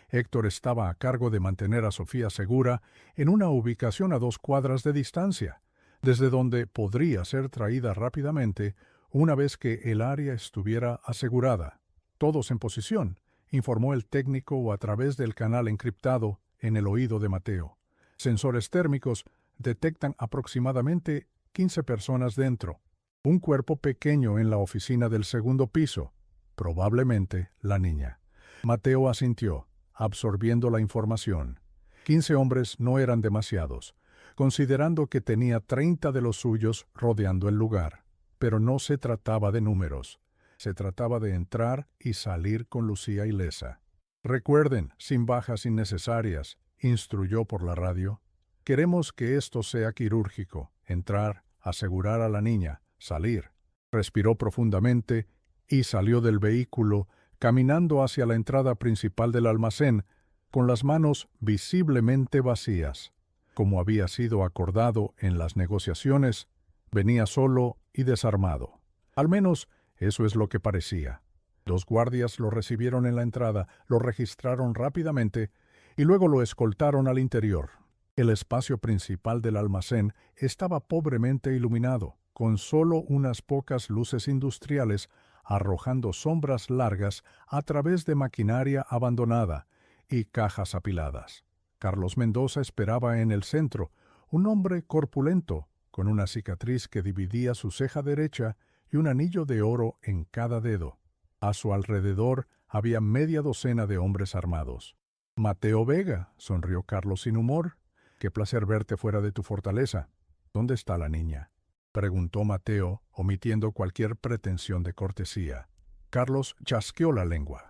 Héctor estaba a cargo de mantener a Sofía segura en una ubicación a 2 cuadras de distancia, desde donde podría ser traída rápidamente una vez que el área estuviera asegurada. «Todos en posición», informó el técnico a través del canal encriptado en el oído de Mateo. «Sensores térmicos detectan aproximadamente 15 personas dentro. Un cuerpo pequeño en la oficina del segundo piso. Probablemente la niña». Mateo asintió, absorbiendo la información. 15 hombres no eran demasiados, considerando que tenía 30 de los suyos rodeando el lugar. Pero no se trataba de números. Se trataba de entrar y salir con Lucía ilesa. «Recuerden, sin bajas innecesarias», instruyó por la radio. «Queremos que esto sea quirúrgico. Entrar, asegurar a la niña, salir». Respiró profundamente y salió del vehículo, caminando hacia la entrada principal del almacén, con las manos visiblemente vacías. Como había sido acordado en las negociaciones, venía solo y desarmado. Al menos eso es lo que parecía. 2 guardias lo recibieron en la entrada, lo registraron rápidamente y luego lo escoltaron al interior. El espacio principal del almacén estaba pobremente iluminado, con solo unas pocas luces industriales arrojando sombras largas a través de maquinaria abandonada y cajas apiladas. Carlos Mendoza esperaba en el centro, un hombre corpulento, con una cicatriz que dividía su ceja derecha y un anillo de oro en cada dedo. A su alrededor había media docena de hombres armados. «Mateo Vega», sonrió Carlos sin humor. «Qué placer verte fuera de tu fortaleza. ¿Dónde está la niña?», preguntó Mateo, omitiendo cualquier pretensión de cortesía. Carlos chasqueó la lengua.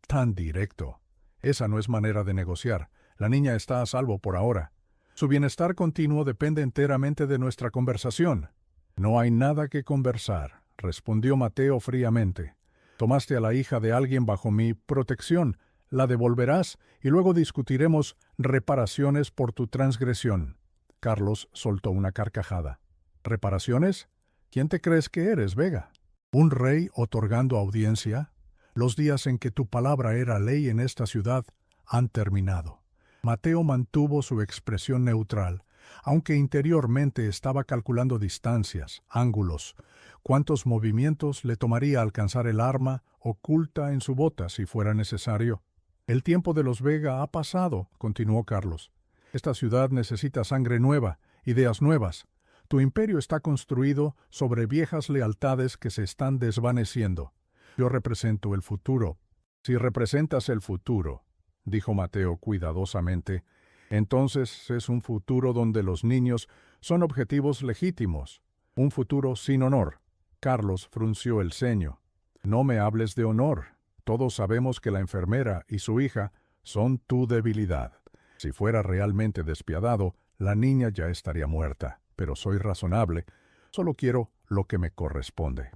«Tan directo. Esa no es manera de negociar. La niña está a salvo por ahora. Su bienestar continuo depende enteramente de nuestra conversación». «No hay nada que conversar», respondió Mateo fríamente. «Tomaste a la hija de alguien bajo mi protección, la devolverás y luego discutiremos reparaciones por tu transgresión». Carlos soltó una carcajada. «¿Reparaciones? ¿Quién te crees que eres, Vega? ¿Un rey otorgando audiencia? Los días en que tu palabra era ley en esta ciudad han terminado». Mateo mantuvo su expresión neutral, aunque interiormente estaba calculando distancias, ángulos, cuántos movimientos le tomaría alcanzar el arma oculta en su bota si fuera necesario. «El tiempo de los Vega ha pasado», continuó Carlos. «Esta ciudad necesita sangre nueva, ideas nuevas. Tu imperio está construido sobre viejas lealtades que se están desvaneciendo. Yo represento el futuro». «Si representas el futuro», dijo Mateo cuidadosamente, «entonces es un futuro donde los niños son objetivos legítimos, un futuro sin honor». Carlos frunció el ceño. «No me hables de honor. Todos sabemos que la enfermera y su hija son tu debilidad. Si fuera realmente despiadado, la niña ya estaría muerta. Pero soy razonable. Solo quiero lo que me corresponde».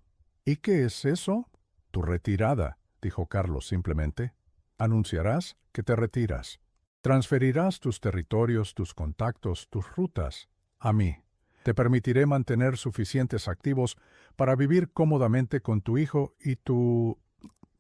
«¿Y qué es eso?». «Tu retirada», dijo Carlos simplemente. «Anunciarás que te retiras. Transferirás tus territorios, tus contactos, tus rutas a mí. Te permitiré mantener suficientes activos para vivir cómodamente con tu hijo y tu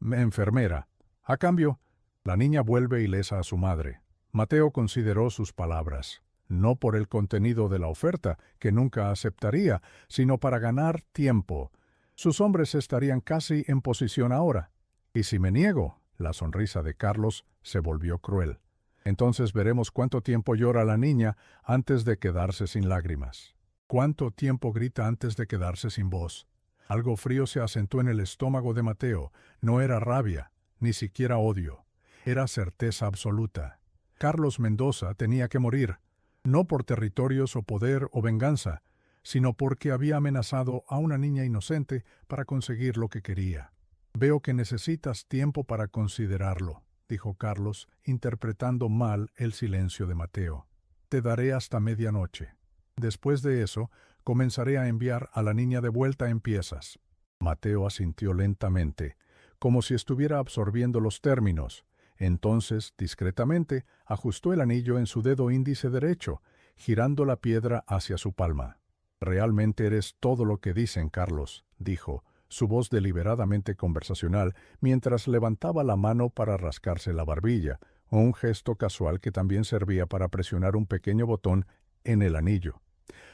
enfermera. A cambio, la niña vuelve ilesa a su madre». Mateo consideró sus palabras, no por el contenido de la oferta, que nunca aceptaría, sino para ganar tiempo. Sus hombres estarían casi en posición ahora. «¿Y si me niego?». La sonrisa de Carlos se volvió cruel. «Entonces veremos cuánto tiempo llora la niña antes de quedarse sin lágrimas. Cuánto tiempo grita antes de quedarse sin voz». Algo frío se asentó en el estómago de Mateo. No era rabia, ni siquiera odio. Era certeza absoluta. Carlos Mendoza tenía que morir, no por territorios o poder o venganza, sino porque había amenazado a una niña inocente para conseguir lo que quería. «Veo que necesitas tiempo para considerarlo», dijo Carlos, interpretando mal el silencio de Mateo. «Te daré hasta medianoche. Después de eso, comenzaré a enviar a la niña de vuelta en piezas». Mateo asintió lentamente, como si estuviera absorbiendo los términos. Entonces, discretamente, ajustó el anillo en su dedo índice derecho, girando la piedra hacia su palma. «Realmente eres todo lo que dicen, Carlos», dijo, su voz deliberadamente conversacional, mientras levantaba la mano para rascarse la barbilla, un gesto casual que también servía para presionar un pequeño botón en el anillo.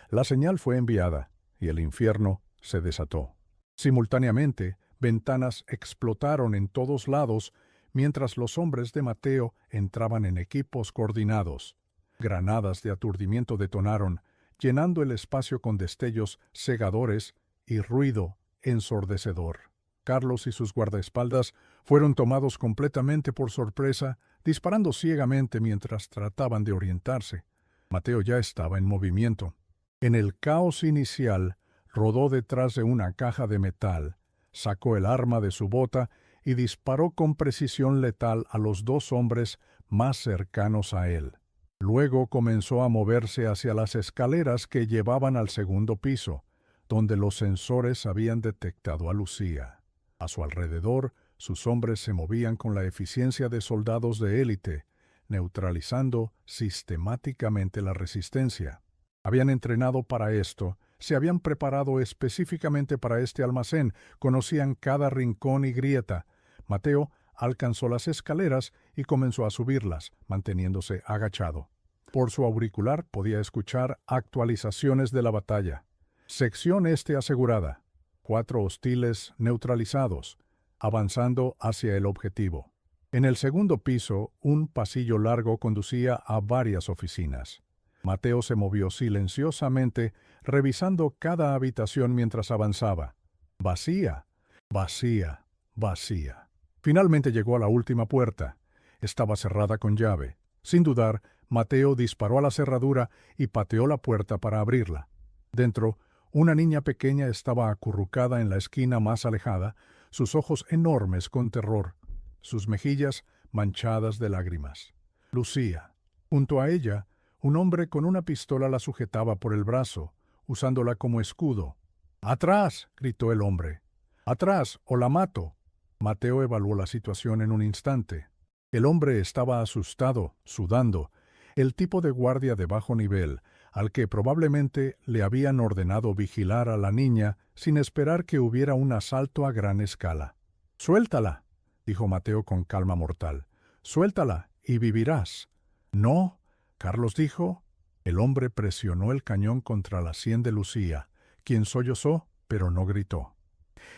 La señal fue enviada, y el infierno se desató. Simultáneamente, ventanas explotaron en todos lados, mientras los hombres de Mateo entraban en equipos coordinados. Granadas de aturdimiento detonaron, llenando el espacio con destellos cegadores y ruido ensordecedor. Carlos y sus guardaespaldas fueron tomados completamente por sorpresa, disparando ciegamente mientras trataban de orientarse. Mateo ya estaba en movimiento. En el caos inicial, rodó detrás de una caja de metal, sacó el arma de su bota y disparó con precisión letal a los dos hombres más cercanos a él. Luego comenzó a moverse hacia las escaleras que llevaban al segundo piso, donde los sensores habían detectado a Lucía. A su alrededor, sus hombres se movían con la eficiencia de soldados de élite, neutralizando sistemáticamente la resistencia. Habían entrenado para esto, se habían preparado específicamente para este almacén, conocían cada rincón y grieta. Mateo alcanzó las escaleras y comenzó a subirlas, manteniéndose agachado. Por su auricular podía escuchar actualizaciones de la batalla. Sección este asegurada. 4 hostiles neutralizados, avanzando hacia el objetivo. En el segundo piso, un pasillo largo conducía a varias oficinas. Mateo se movió silenciosamente, revisando cada habitación mientras avanzaba. Vacía, vacía, vacía. Finalmente llegó a la última puerta. Estaba cerrada con llave. Sin dudar, Mateo disparó a la cerradura y pateó la puerta para abrirla. Dentro, una niña pequeña estaba acurrucada en la esquina más alejada, sus ojos enormes con terror, sus mejillas manchadas de lágrimas. Lucía. Junto a ella, un hombre con una pistola la sujetaba por el brazo, usándola como escudo. «¡Atrás!», gritó el hombre. «¡Atrás, o la mato!». Mateo evaluó la situación en un instante. El hombre estaba asustado, sudando, el tipo de guardia de bajo nivel, al que probablemente le habían ordenado vigilar a la niña sin esperar que hubiera un asalto a gran escala. «Suéltala», dijo Mateo con calma mortal. «Suéltala y vivirás». «No», Carlos dijo. El hombre presionó el cañón contra la sien de Lucía, quien sollozó, pero no gritó.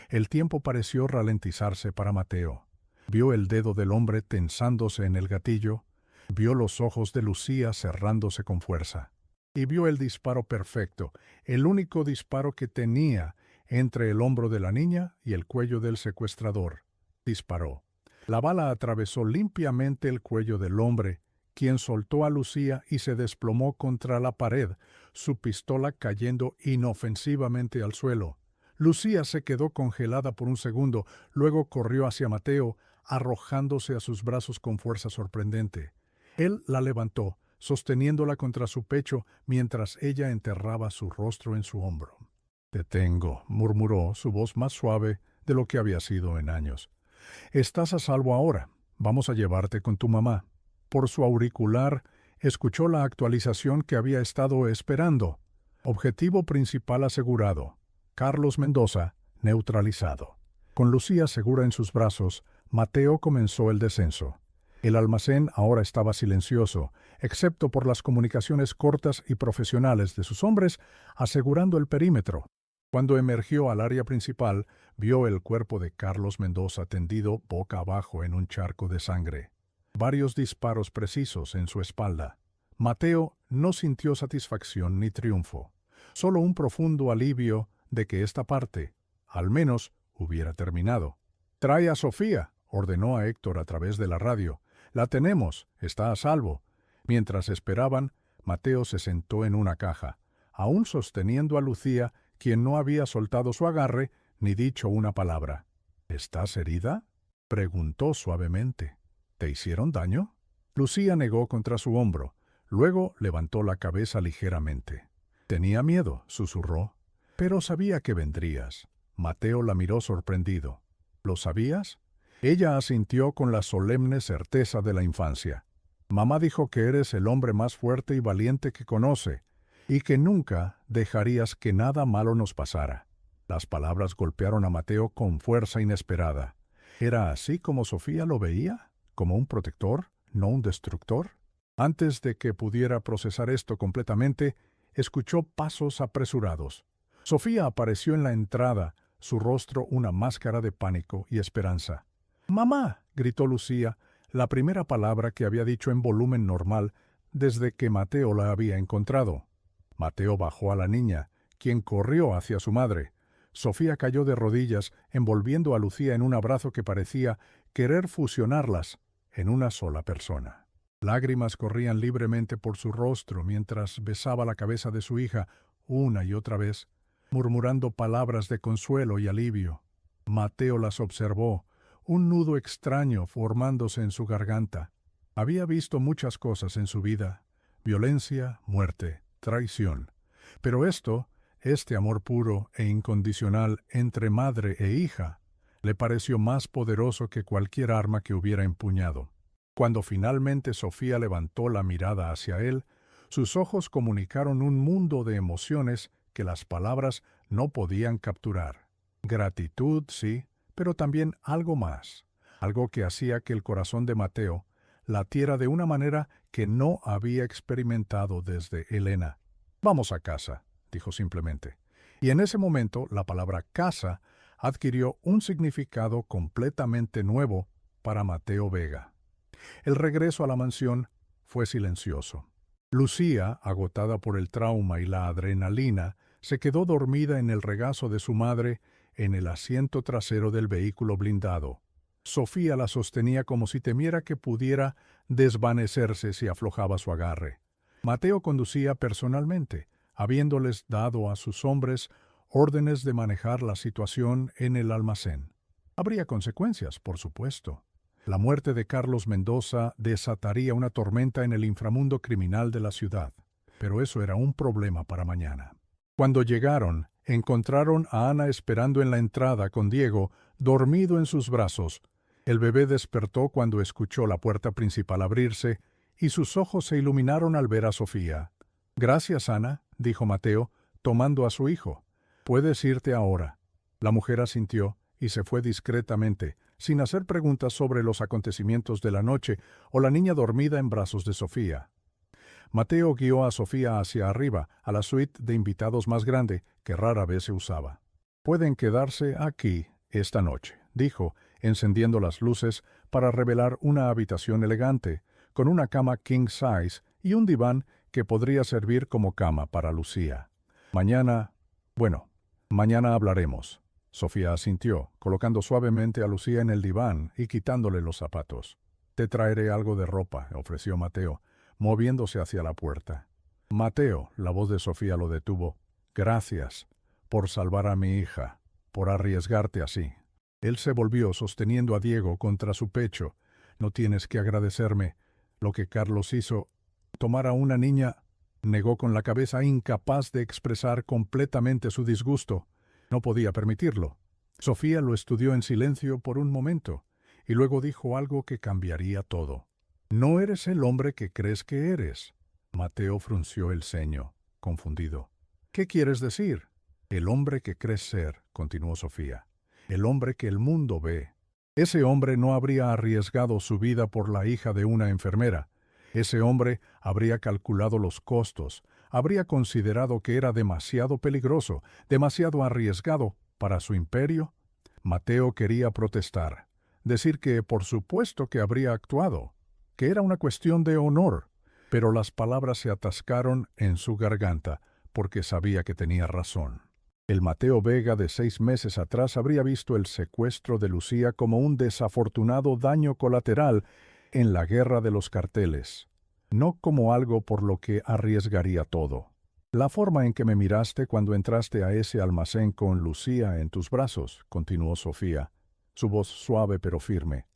El tiempo pareció ralentizarse para Mateo. Vio el dedo del hombre tensándose en el gatillo, vio los ojos de Lucía cerrándose con fuerza, y vio el disparo perfecto, el único disparo que tenía entre el hombro de la niña y el cuello del secuestrador. Disparó. La bala atravesó limpiamente el cuello del hombre, quien soltó a Lucía y se desplomó contra la pared, su pistola cayendo inofensivamente al suelo. Lucía se quedó congelada por un segundo, luego corrió hacia Mateo, arrojándose a sus brazos con fuerza sorprendente. Él la levantó, sosteniéndola contra su pecho mientras ella enterraba su rostro en su hombro. «Te tengo», murmuró, su voz más suave de lo que había sido en años. «Estás a salvo ahora. Vamos a llevarte con tu mamá». Por su auricular escuchó la actualización que había estado esperando. Objetivo principal asegurado. Carlos Mendoza neutralizado. Con Lucía segura en sus brazos, Mateo comenzó el descenso. El almacén ahora estaba silencioso, excepto por las comunicaciones cortas y profesionales de sus hombres asegurando el perímetro. Cuando emergió al área principal, vio el cuerpo de Carlos Mendoza tendido boca abajo en un charco de sangre. Varios disparos precisos en su espalda. Mateo no sintió satisfacción ni triunfo, solo un profundo alivio de que esta parte, al menos, hubiera terminado. «Trae a Sofía», ordenó a Héctor a través de la radio. «La tenemos, está a salvo». Mientras esperaban, Mateo se sentó en una caja, aún sosteniendo a Lucía, quien no había soltado su agarre ni dicho una palabra. «¿Estás herida?», preguntó suavemente. «¿Te hicieron daño?». Lucía negó contra su hombro, luego levantó la cabeza ligeramente. «Tenía miedo», susurró. «Pero sabía que vendrías». Mateo la miró sorprendido. «¿Lo sabías?». Ella asintió con la solemne certeza de la infancia. «Mamá dijo que eres el hombre más fuerte y valiente que conoce, y que nunca dejarías que nada malo nos pasara». Las palabras golpearon a Mateo con fuerza inesperada. ¿Era así como Sofía lo veía? ¿Como un protector, no un destructor? Antes de que pudiera procesar esto completamente, escuchó pasos apresurados. Sofía apareció en la entrada, su rostro una máscara de pánico y esperanza. «¡Mamá!», gritó Lucía, la primera palabra que había dicho en volumen normal desde que Mateo la había encontrado. Mateo bajó a la niña, quien corrió hacia su madre. Sofía cayó de rodillas, envolviendo a Lucía en un abrazo que parecía querer fusionarlas en una sola persona. Lágrimas corrían libremente por su rostro mientras besaba la cabeza de su hija una y otra vez, murmurando palabras de consuelo y alivio. Mateo las observó, un nudo extraño formándose en su garganta. Había visto muchas cosas en su vida: violencia, muerte, traición. Pero este amor puro e incondicional entre madre e hija, le pareció más poderoso que cualquier arma que hubiera empuñado. Cuando finalmente Sofía levantó la mirada hacia él, sus ojos comunicaron un mundo de emociones que las palabras no podían capturar. Gratitud, sí, pero también algo más, algo que hacía que el corazón de Mateo latiera de una manera que no había experimentado desde Helena. «Vamos a casa», dijo simplemente. Y en ese momento la palabra casa adquirió un significado completamente nuevo para Mateo Vega. El regreso a la mansión fue silencioso. Lucía, agotada por el trauma y la adrenalina, se quedó dormida en el regazo de su madre en el asiento trasero del vehículo blindado. Sofía la sostenía como si temiera que pudiera desvanecerse si aflojaba su agarre. Mateo conducía personalmente, habiéndoles dado a sus hombres órdenes de manejar la situación en el almacén. Habría consecuencias, por supuesto. La muerte de Carlos Mendoza desataría una tormenta en el inframundo criminal de la ciudad, pero eso era un problema para mañana. Cuando llegaron, encontraron a Ana esperando en la entrada con Diego, dormido en sus brazos. El bebé despertó cuando escuchó la puerta principal abrirse, y sus ojos se iluminaron al ver a Sofía. «Gracias, Ana», dijo Mateo, tomando a su hijo. «Puedes irte ahora». La mujer asintió y se fue discretamente, sin hacer preguntas sobre los acontecimientos de la noche o la niña dormida en brazos de Sofía. Mateo guió a Sofía hacia arriba, a la suite de invitados más grande, que rara vez se usaba. «Pueden quedarse aquí esta noche», dijo, encendiendo las luces para revelar una habitación elegante, con una cama king size y un diván que podría servir como cama para Lucía. «Mañana hablaremos». Sofía asintió, colocando suavemente a Lucía en el diván y quitándole los zapatos. «Te traeré algo de ropa», ofreció Mateo, moviéndose hacia la puerta. «Mateo», la voz de Sofía lo detuvo. «Gracias por salvar a mi hija, por arriesgarte así». Él se volvió sosteniendo a Diego contra su pecho. «No tienes que agradecerme. Lo que Carlos hizo, tomar a una niña», negó con la cabeza, incapaz de expresar completamente su disgusto. No podía permitirlo. Sofía lo estudió en silencio por un momento, y luego dijo algo que cambiaría todo. «No eres el hombre que crees que eres». Mateo frunció el ceño, confundido. «¿Qué quieres decir?» «El hombre que crees ser», continuó Sofía. «El hombre que el mundo ve. Ese hombre no habría arriesgado su vida por la hija de una enfermera. Ese hombre habría calculado los costos, habría considerado que era demasiado peligroso, demasiado arriesgado para su imperio». Mateo quería protestar, decir que por supuesto que habría actuado, que era una cuestión de honor, pero las palabras se atascaron en su garganta, porque sabía que tenía razón. El Mateo Vega de 6 meses atrás habría visto el secuestro de Lucía como un desafortunado daño colateral en la guerra de los carteles, no como algo por lo que arriesgaría todo. «La forma en que me miraste cuando entraste a ese almacén con Lucía en tus brazos», continuó Sofía, su voz suave pero firme,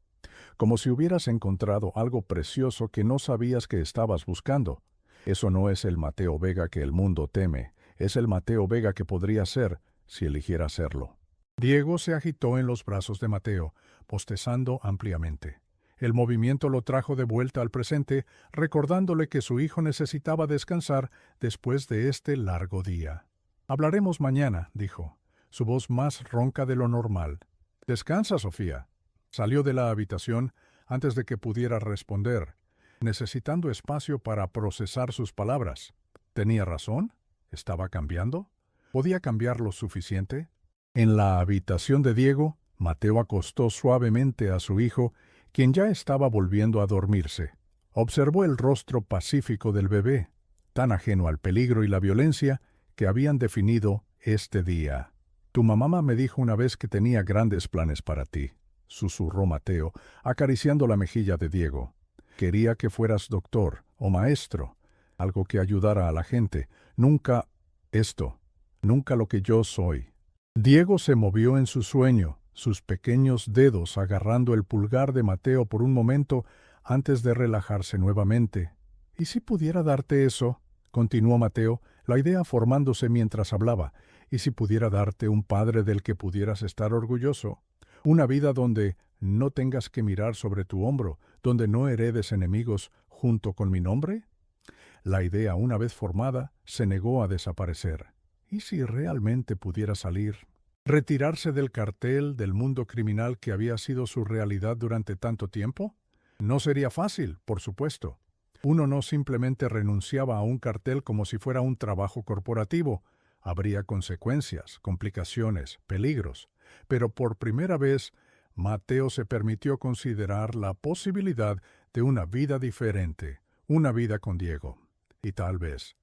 «como si hubieras encontrado algo precioso que no sabías que estabas buscando. Eso no es el Mateo Vega que el mundo teme, es el Mateo Vega que podría ser si eligiera serlo». Diego se agitó en los brazos de Mateo, bostezando ampliamente. El movimiento lo trajo de vuelta al presente, recordándole que su hijo necesitaba descansar después de este largo día. «Hablaremos mañana», dijo, su voz más ronca de lo normal. «Descansa, Sofía». Salió de la habitación antes de que pudiera responder, necesitando espacio para procesar sus palabras. ¿Tenía razón? ¿Estaba cambiando? ¿Podía cambiar lo suficiente? En la habitación de Diego, Mateo acostó suavemente a su hijo, quien ya estaba volviendo a dormirse. Observó el rostro pacífico del bebé, tan ajeno al peligro y la violencia que habían definido este día. «Tu mamá me dijo una vez que tenía grandes planes para ti», susurró Mateo, acariciando la mejilla de Diego. «Quería que fueras doctor o maestro, algo que ayudara a la gente. Nunca lo que yo soy». Diego se movió en su sueño, sus pequeños dedos agarrando el pulgar de Mateo por un momento antes de relajarse nuevamente. «¿Y si pudiera darte eso?», continuó Mateo, la idea formándose mientras hablaba. «¿Y si pudiera darte un padre del que pudieras estar orgulloso? Una vida donde no tengas que mirar sobre tu hombro, donde no heredes enemigos junto con mi nombre». La idea, una vez formada, se negó a desaparecer. ¿Y si realmente pudiera salir? ¿Retirarse del cartel, del mundo criminal que había sido su realidad durante tanto tiempo? No sería fácil, por supuesto. Uno no simplemente renunciaba a un cartel como si fuera un trabajo corporativo. Habría consecuencias, complicaciones, peligros. Pero por primera vez, Mateo se permitió considerar la posibilidad de una vida diferente, una vida con Diego. Y tal vez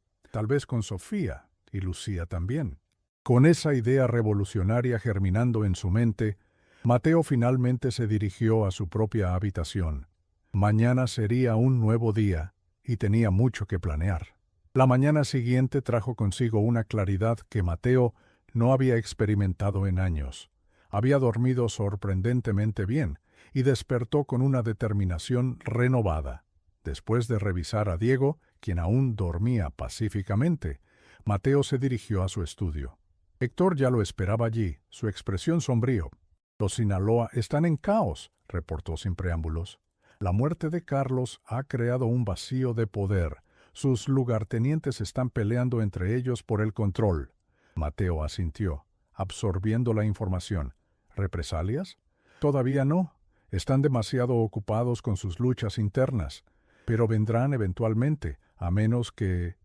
con Sofía y Lucía también. Con esa idea revolucionaria germinando en su mente, Mateo finalmente se dirigió a su propia habitación. Mañana sería un nuevo día, y tenía mucho que planear. La mañana siguiente trajo consigo una claridad que Mateo no había experimentado en años. Había dormido sorprendentemente bien, y despertó con una determinación renovada. Después de revisar a Diego, quien aún dormía pacíficamente, Mateo se dirigió a su estudio. Héctor ya lo esperaba allí, su expresión sombrío. Los Sinaloa están en caos, reportó sin preámbulos. La muerte de Carlos ha creado un vacío de poder. Sus lugartenientes están peleando entre ellos por el control. Mateo asintió, absorbiendo la información. ¿Represalias? Todavía no. Están demasiado ocupados con sus luchas internas. Pero vendrán eventualmente, a menos que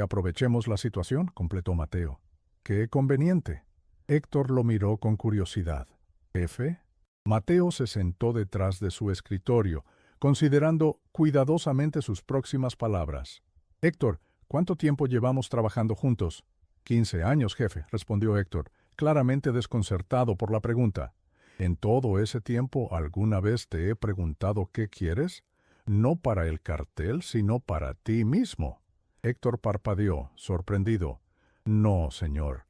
aprovechemos la situación, completó Mateo. ¡Qué conveniente! Héctor lo miró con curiosidad. ¿Jefe? Mateo se sentó detrás de su escritorio, considerando cuidadosamente sus próximas palabras. Héctor, ¿cuánto tiempo llevamos trabajando juntos? 15 años, jefe, respondió Héctor, claramente desconcertado por la pregunta. ¿En todo ese tiempo alguna vez te he preguntado qué quieres? No para el cartel, sino para ti mismo. Héctor parpadeó, sorprendido. No, señor,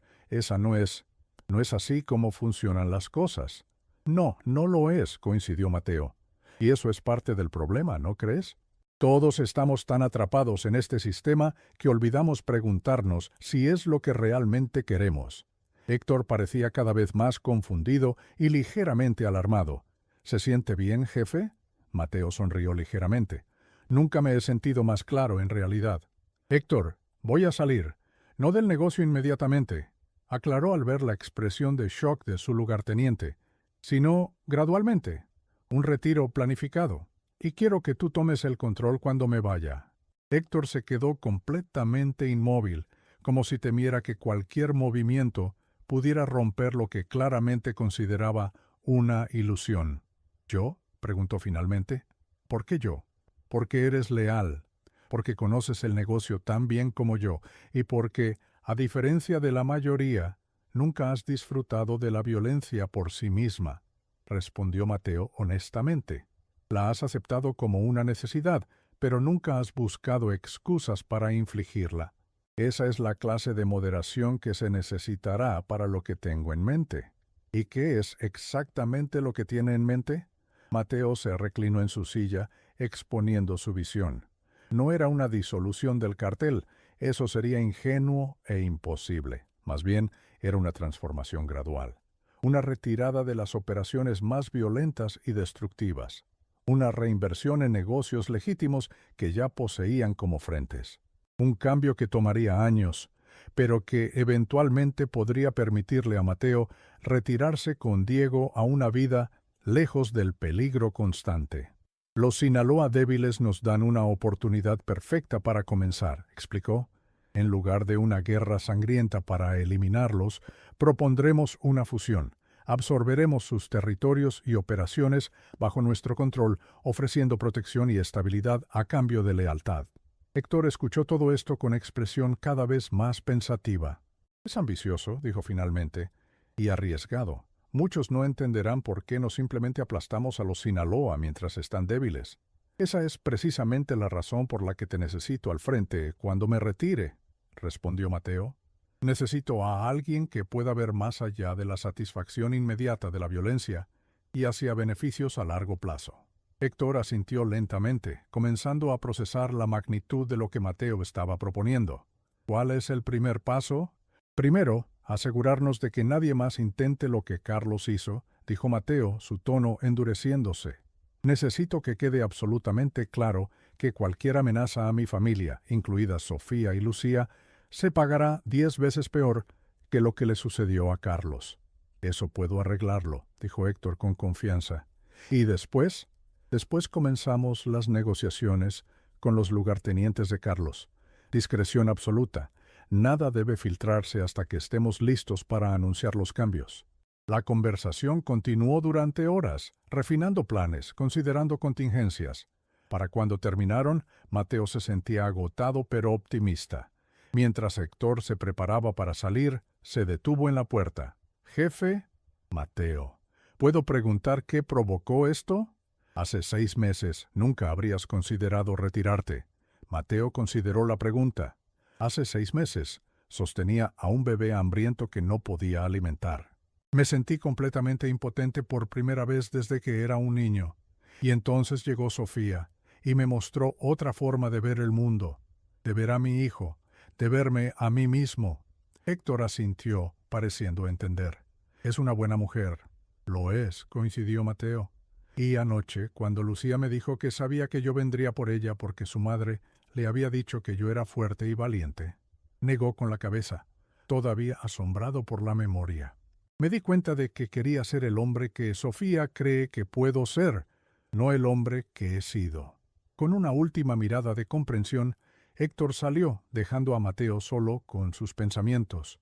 no es así como funcionan las cosas. No, no lo es, coincidió Mateo. Y eso es parte del problema, ¿no crees? Todos estamos tan atrapados en este sistema que olvidamos preguntarnos si es lo que realmente queremos. Héctor parecía cada vez más confundido y ligeramente alarmado. ¿Se siente bien, jefe? Mateo sonrió ligeramente. Nunca me he sentido más claro, en realidad. Héctor, voy a salir. No del negocio inmediatamente, aclaró al ver la expresión de shock de su lugarteniente, sino gradualmente, un retiro planificado, y quiero que tú tomes el control cuando me vaya. Héctor se quedó completamente inmóvil, como si temiera que cualquier movimiento pudiera romper lo que claramente consideraba una ilusión. ¿Yo? Preguntó finalmente. ¿Por qué yo? Porque eres leal, porque conoces el negocio tan bien como yo, y porque, a diferencia de la mayoría, nunca has disfrutado de la violencia por sí misma, respondió Mateo honestamente. La has aceptado como una necesidad, pero nunca has buscado excusas para infligirla. Esa es la clase de moderación que se necesitará para lo que tengo en mente. ¿Y qué es exactamente lo que tiene en mente? Mateo se reclinó en su silla, exponiendo su visión. No era una disolución del cartel, eso sería ingenuo e imposible. Más bien, era una transformación gradual. Una retirada de las operaciones más violentas y destructivas. Una reinversión en negocios legítimos que ya poseían como frentes. Un cambio que tomaría años, pero que eventualmente podría permitirle a Mateo retirarse con Diego a una vida lejos del peligro constante. Los Sinaloa débiles nos dan una oportunidad perfecta para comenzar, explicó. En lugar de una guerra sangrienta para eliminarlos, propondremos una fusión. Absorberemos sus territorios y operaciones bajo nuestro control, ofreciendo protección y estabilidad a cambio de lealtad. Héctor escuchó todo esto con expresión cada vez más pensativa. Es ambicioso, dijo finalmente, y arriesgado. Muchos no entenderán por qué no simplemente aplastamos a los Sinaloa mientras están débiles. Esa es precisamente la razón por la que te necesito al frente cuando me retire, respondió Mateo. Necesito a alguien que pueda ver más allá de la satisfacción inmediata de la violencia y hacia beneficios a largo plazo. Héctor asintió lentamente, comenzando a procesar la magnitud de lo que Mateo estaba proponiendo. ¿Cuál es el primer paso? Primero, asegurarnos de que nadie más intente lo que Carlos hizo, dijo Mateo, su tono endureciéndose. Necesito que quede absolutamente claro que cualquier amenaza a mi familia, incluidas Sofía y Lucía, se pagará 10 veces peor que lo que le sucedió a Carlos. Eso puedo arreglarlo, dijo Héctor con confianza. Y después, Después comenzamos las negociaciones con los lugartenientes de Carlos. Discreción absoluta. Nada debe filtrarse hasta que estemos listos para anunciar los cambios. La conversación continuó durante horas, refinando planes, considerando contingencias. Para cuando terminaron, Mateo se sentía agotado pero optimista. Mientras Héctor se preparaba para salir, se detuvo en la puerta. «Jefe, Mateo, ¿puedo preguntar qué provocó esto?» «Hace 6 meses nunca habrías considerado retirarte». Mateo consideró la pregunta. Hace 6 meses sostenía a un bebé hambriento que no podía alimentar. Me sentí completamente impotente por primera vez desde que era un niño. Y entonces llegó Sofía y me mostró otra forma de ver el mundo, de ver a mi hijo, de verme a mí mismo. Héctor asintió, pareciendo entender. «Es una buena mujer». «Lo es», coincidió Mateo. Y anoche, cuando Lucía me dijo que sabía que yo vendría por ella porque su madre le había dicho que yo era fuerte y valiente, negó con la cabeza, todavía asombrado por la memoria. Me di cuenta de que quería ser el hombre que Sofía cree que puedo ser, no el hombre que he sido. Con una última mirada de comprensión, Héctor salió, dejando a Mateo solo con sus pensamientos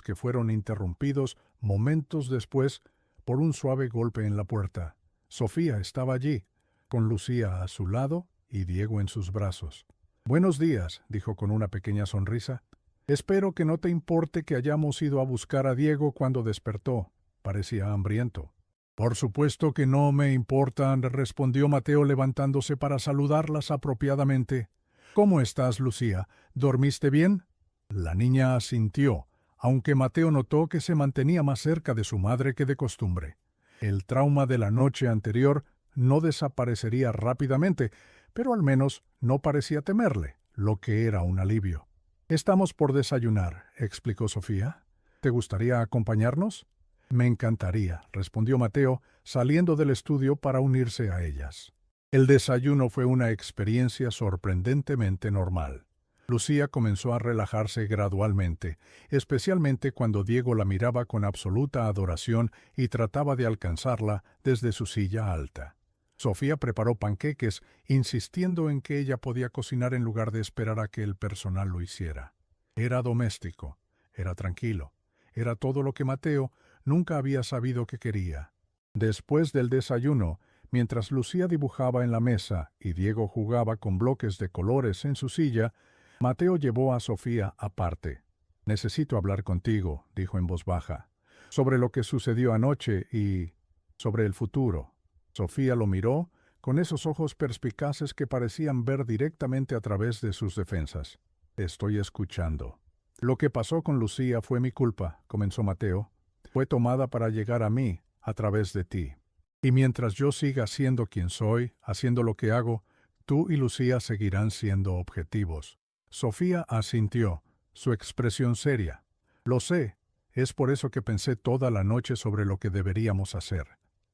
que fueron interrumpidos momentos después por un suave golpe en la puerta. Sofía estaba allí, con Lucía a su lado y Diego en sus brazos. «Buenos días», dijo con una pequeña sonrisa. «Espero que no te importe que hayamos ido a buscar a Diego cuando despertó». Parecía hambriento. «Por supuesto que no me importa», respondió Mateo levantándose para saludarlas apropiadamente. «¿Cómo estás, Lucía? ¿Dormiste bien?» La niña asintió, aunque Mateo notó que se mantenía más cerca de su madre que de costumbre. El trauma de la noche anterior no desaparecería rápidamente, pero al menos no parecía temerle, lo que era un alivio. «Estamos por desayunar», explicó Sofía. «¿Te gustaría acompañarnos?» «Me encantaría», respondió Mateo, saliendo del estudio para unirse a ellas. El desayuno fue una experiencia sorprendentemente normal. Lucía comenzó a relajarse gradualmente, especialmente cuando Diego la miraba con absoluta adoración y trataba de alcanzarla desde su silla alta. Sofía preparó panqueques, insistiendo en que ella podía cocinar en lugar de esperar a que el personal lo hiciera. Era doméstico, era tranquilo, era todo lo que Mateo nunca había sabido que quería. Después del desayuno, mientras Lucía dibujaba en la mesa y Diego jugaba con bloques de colores en su silla, Mateo llevó a Sofía aparte. «Necesito hablar contigo», dijo en voz baja, «sobre lo que sucedió anoche y sobre el futuro». Sofía lo miró con esos ojos perspicaces que parecían ver directamente a través de sus defensas. «Estoy escuchando». «Lo que pasó con Lucía fue mi culpa», comenzó Mateo. «Fue tomada para llegar a mí, a través de ti. Y mientras yo siga siendo quien soy, haciendo lo que hago, tú y Lucía seguirán siendo objetivos». Sofía asintió, su expresión seria. «Lo sé, es por eso que pensé toda la noche sobre lo que deberíamos hacer.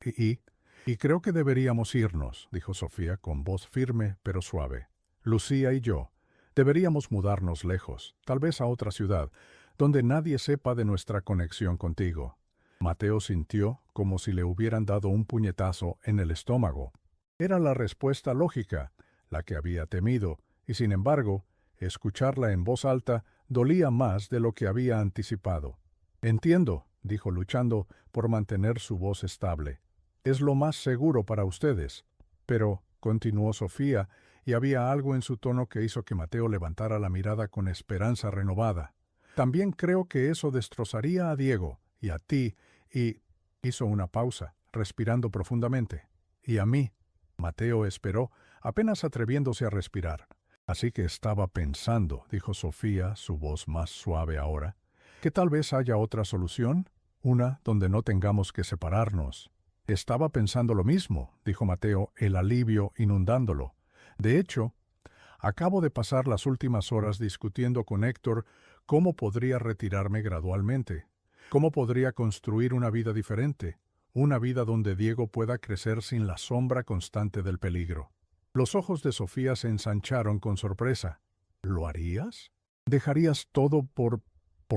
Y creo que deberíamos irnos», dijo Sofía con voz firme pero suave. «Lucía y yo. Deberíamos mudarnos lejos, tal vez a otra ciudad, donde nadie sepa de nuestra conexión contigo». Mateo sintió como si le hubieran dado un puñetazo en el estómago. Era la respuesta lógica, la que había temido, y sin embargo, escucharla en voz alta dolía más de lo que había anticipado. «Entiendo», dijo luchando por mantener su voz estable. «Es lo más seguro para ustedes». «Pero», continuó Sofía, y había algo en su tono que hizo que Mateo levantara la mirada con esperanza renovada. «También creo que eso destrozaría a Diego, y a ti, y...» Hizo una pausa, respirando profundamente. «Y a mí». Mateo esperó, apenas atreviéndose a respirar. «Así que estaba pensando», dijo Sofía, su voz más suave ahora, «que tal vez haya otra solución, una donde no tengamos que separarnos». «Estaba pensando lo mismo», dijo Mateo, el alivio inundándolo. «De hecho, acabo de pasar las últimas horas discutiendo con Héctor cómo podría retirarme gradualmente, cómo podría construir una vida diferente, una vida donde Diego pueda crecer sin la sombra constante del peligro». Los ojos de Sofía se ensancharon con sorpresa. «¿Lo harías? ¿Dejarías todo por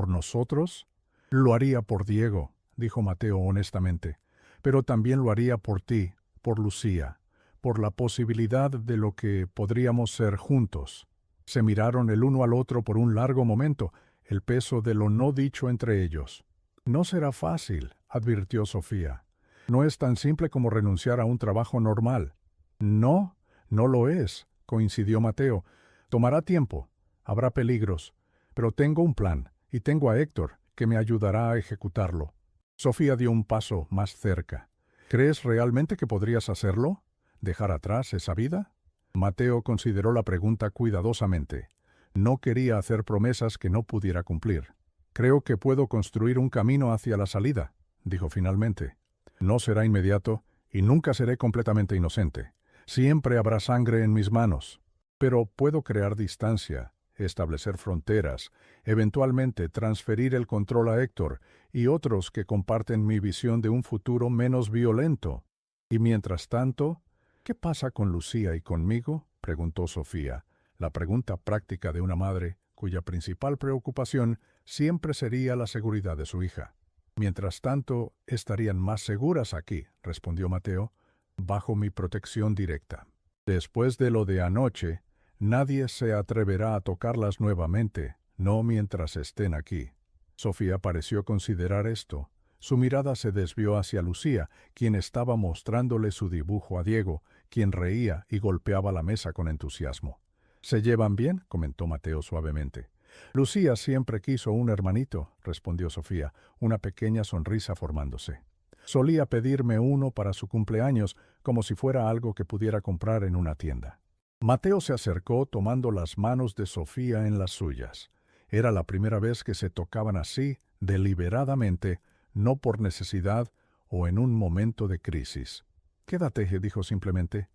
nosotros?» «Lo haría por Diego», dijo Mateo honestamente, «pero también lo haría por ti, por Lucía, por la posibilidad de lo que podríamos ser juntos. Se miraron el uno al otro por un largo momento, el peso de lo no dicho entre ellos. «No será fácil», advirtió Sofía. «No es tan simple como renunciar a un trabajo normal». «No, no lo es», coincidió Mateo. «Tomará tiempo, habrá peligros, pero tengo un plan, y tengo a Héctor, que me ayudará a ejecutarlo». Sofía dio un paso más cerca. «¿Crees realmente que podrías hacerlo? ¿Dejar atrás esa vida?» Mateo consideró la pregunta cuidadosamente. No quería hacer promesas que no pudiera cumplir. «Creo que puedo construir un camino hacia la salida», dijo finalmente. «No será inmediato y nunca seré completamente inocente. Siempre habrá sangre en mis manos. Pero puedo crear distancia, establecer fronteras, eventualmente transferir el control a Héctor y otros que comparten mi visión de un futuro menos violento. Y mientras tanto, ¿qué pasa con Lucía y conmigo?», preguntó Sofía, la pregunta práctica de una madre cuya principal preocupación siempre sería la seguridad de su hija. «Mientras tanto, estarían más seguras aquí», respondió Mateo, «bajo mi protección directa. Después de lo de anoche, nadie se atreverá a tocarlas nuevamente, no mientras estén aquí». Sofía pareció considerar esto. Su mirada se desvió hacia Lucía, quien estaba mostrándole su dibujo a Diego, quien reía y golpeaba la mesa con entusiasmo. «¿Se llevan bien?», comentó Mateo suavemente. «Lucía siempre quiso un hermanito», respondió Sofía, una pequeña sonrisa formándose. «Solía pedirme uno para su cumpleaños, como si fuera algo que pudiera comprar en una tienda». Mateo se acercó tomando las manos de Sofía en las suyas. Era la primera vez que se tocaban así, deliberadamente, no por necesidad o en un momento de crisis. «Quédate», dijo simplemente.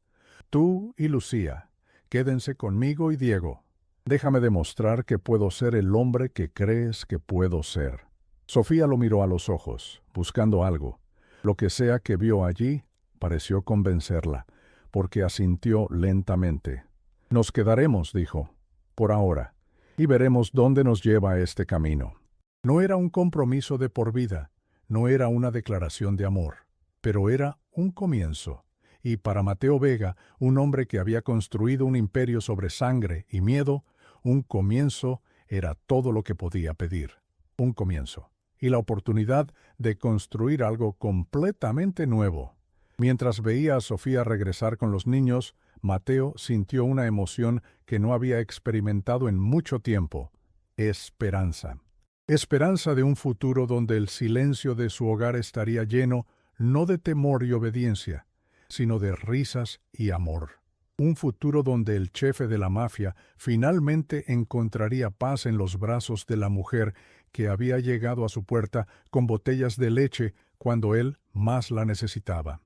«Tú y Lucía, quédense conmigo y Diego. Déjame demostrar que puedo ser el hombre que crees que puedo ser». Sofía lo miró a los ojos, buscando algo. Lo que sea que vio allí pareció convencerla, porque asintió lentamente. «Nos quedaremos», dijo, «por ahora, y veremos dónde nos lleva este camino». No era un compromiso de por vida, no era una declaración de amor, pero era un comienzo. Y para Mateo Vega, un hombre que había construido un imperio sobre sangre y miedo, un comienzo era todo lo que podía pedir. Un comienzo. Y la oportunidad de construir algo completamente nuevo. Mientras veía a Sofía regresar con los niños, Mateo sintió una emoción que no había experimentado en mucho tiempo: esperanza. Esperanza de un futuro donde el silencio de su hogar estaría lleno no de temor y obediencia, sino de risas y amor. Un futuro donde el jefe de la mafia finalmente encontraría paz en los brazos de la mujer que había llegado a su puerta con botellas de leche cuando él más la necesitaba.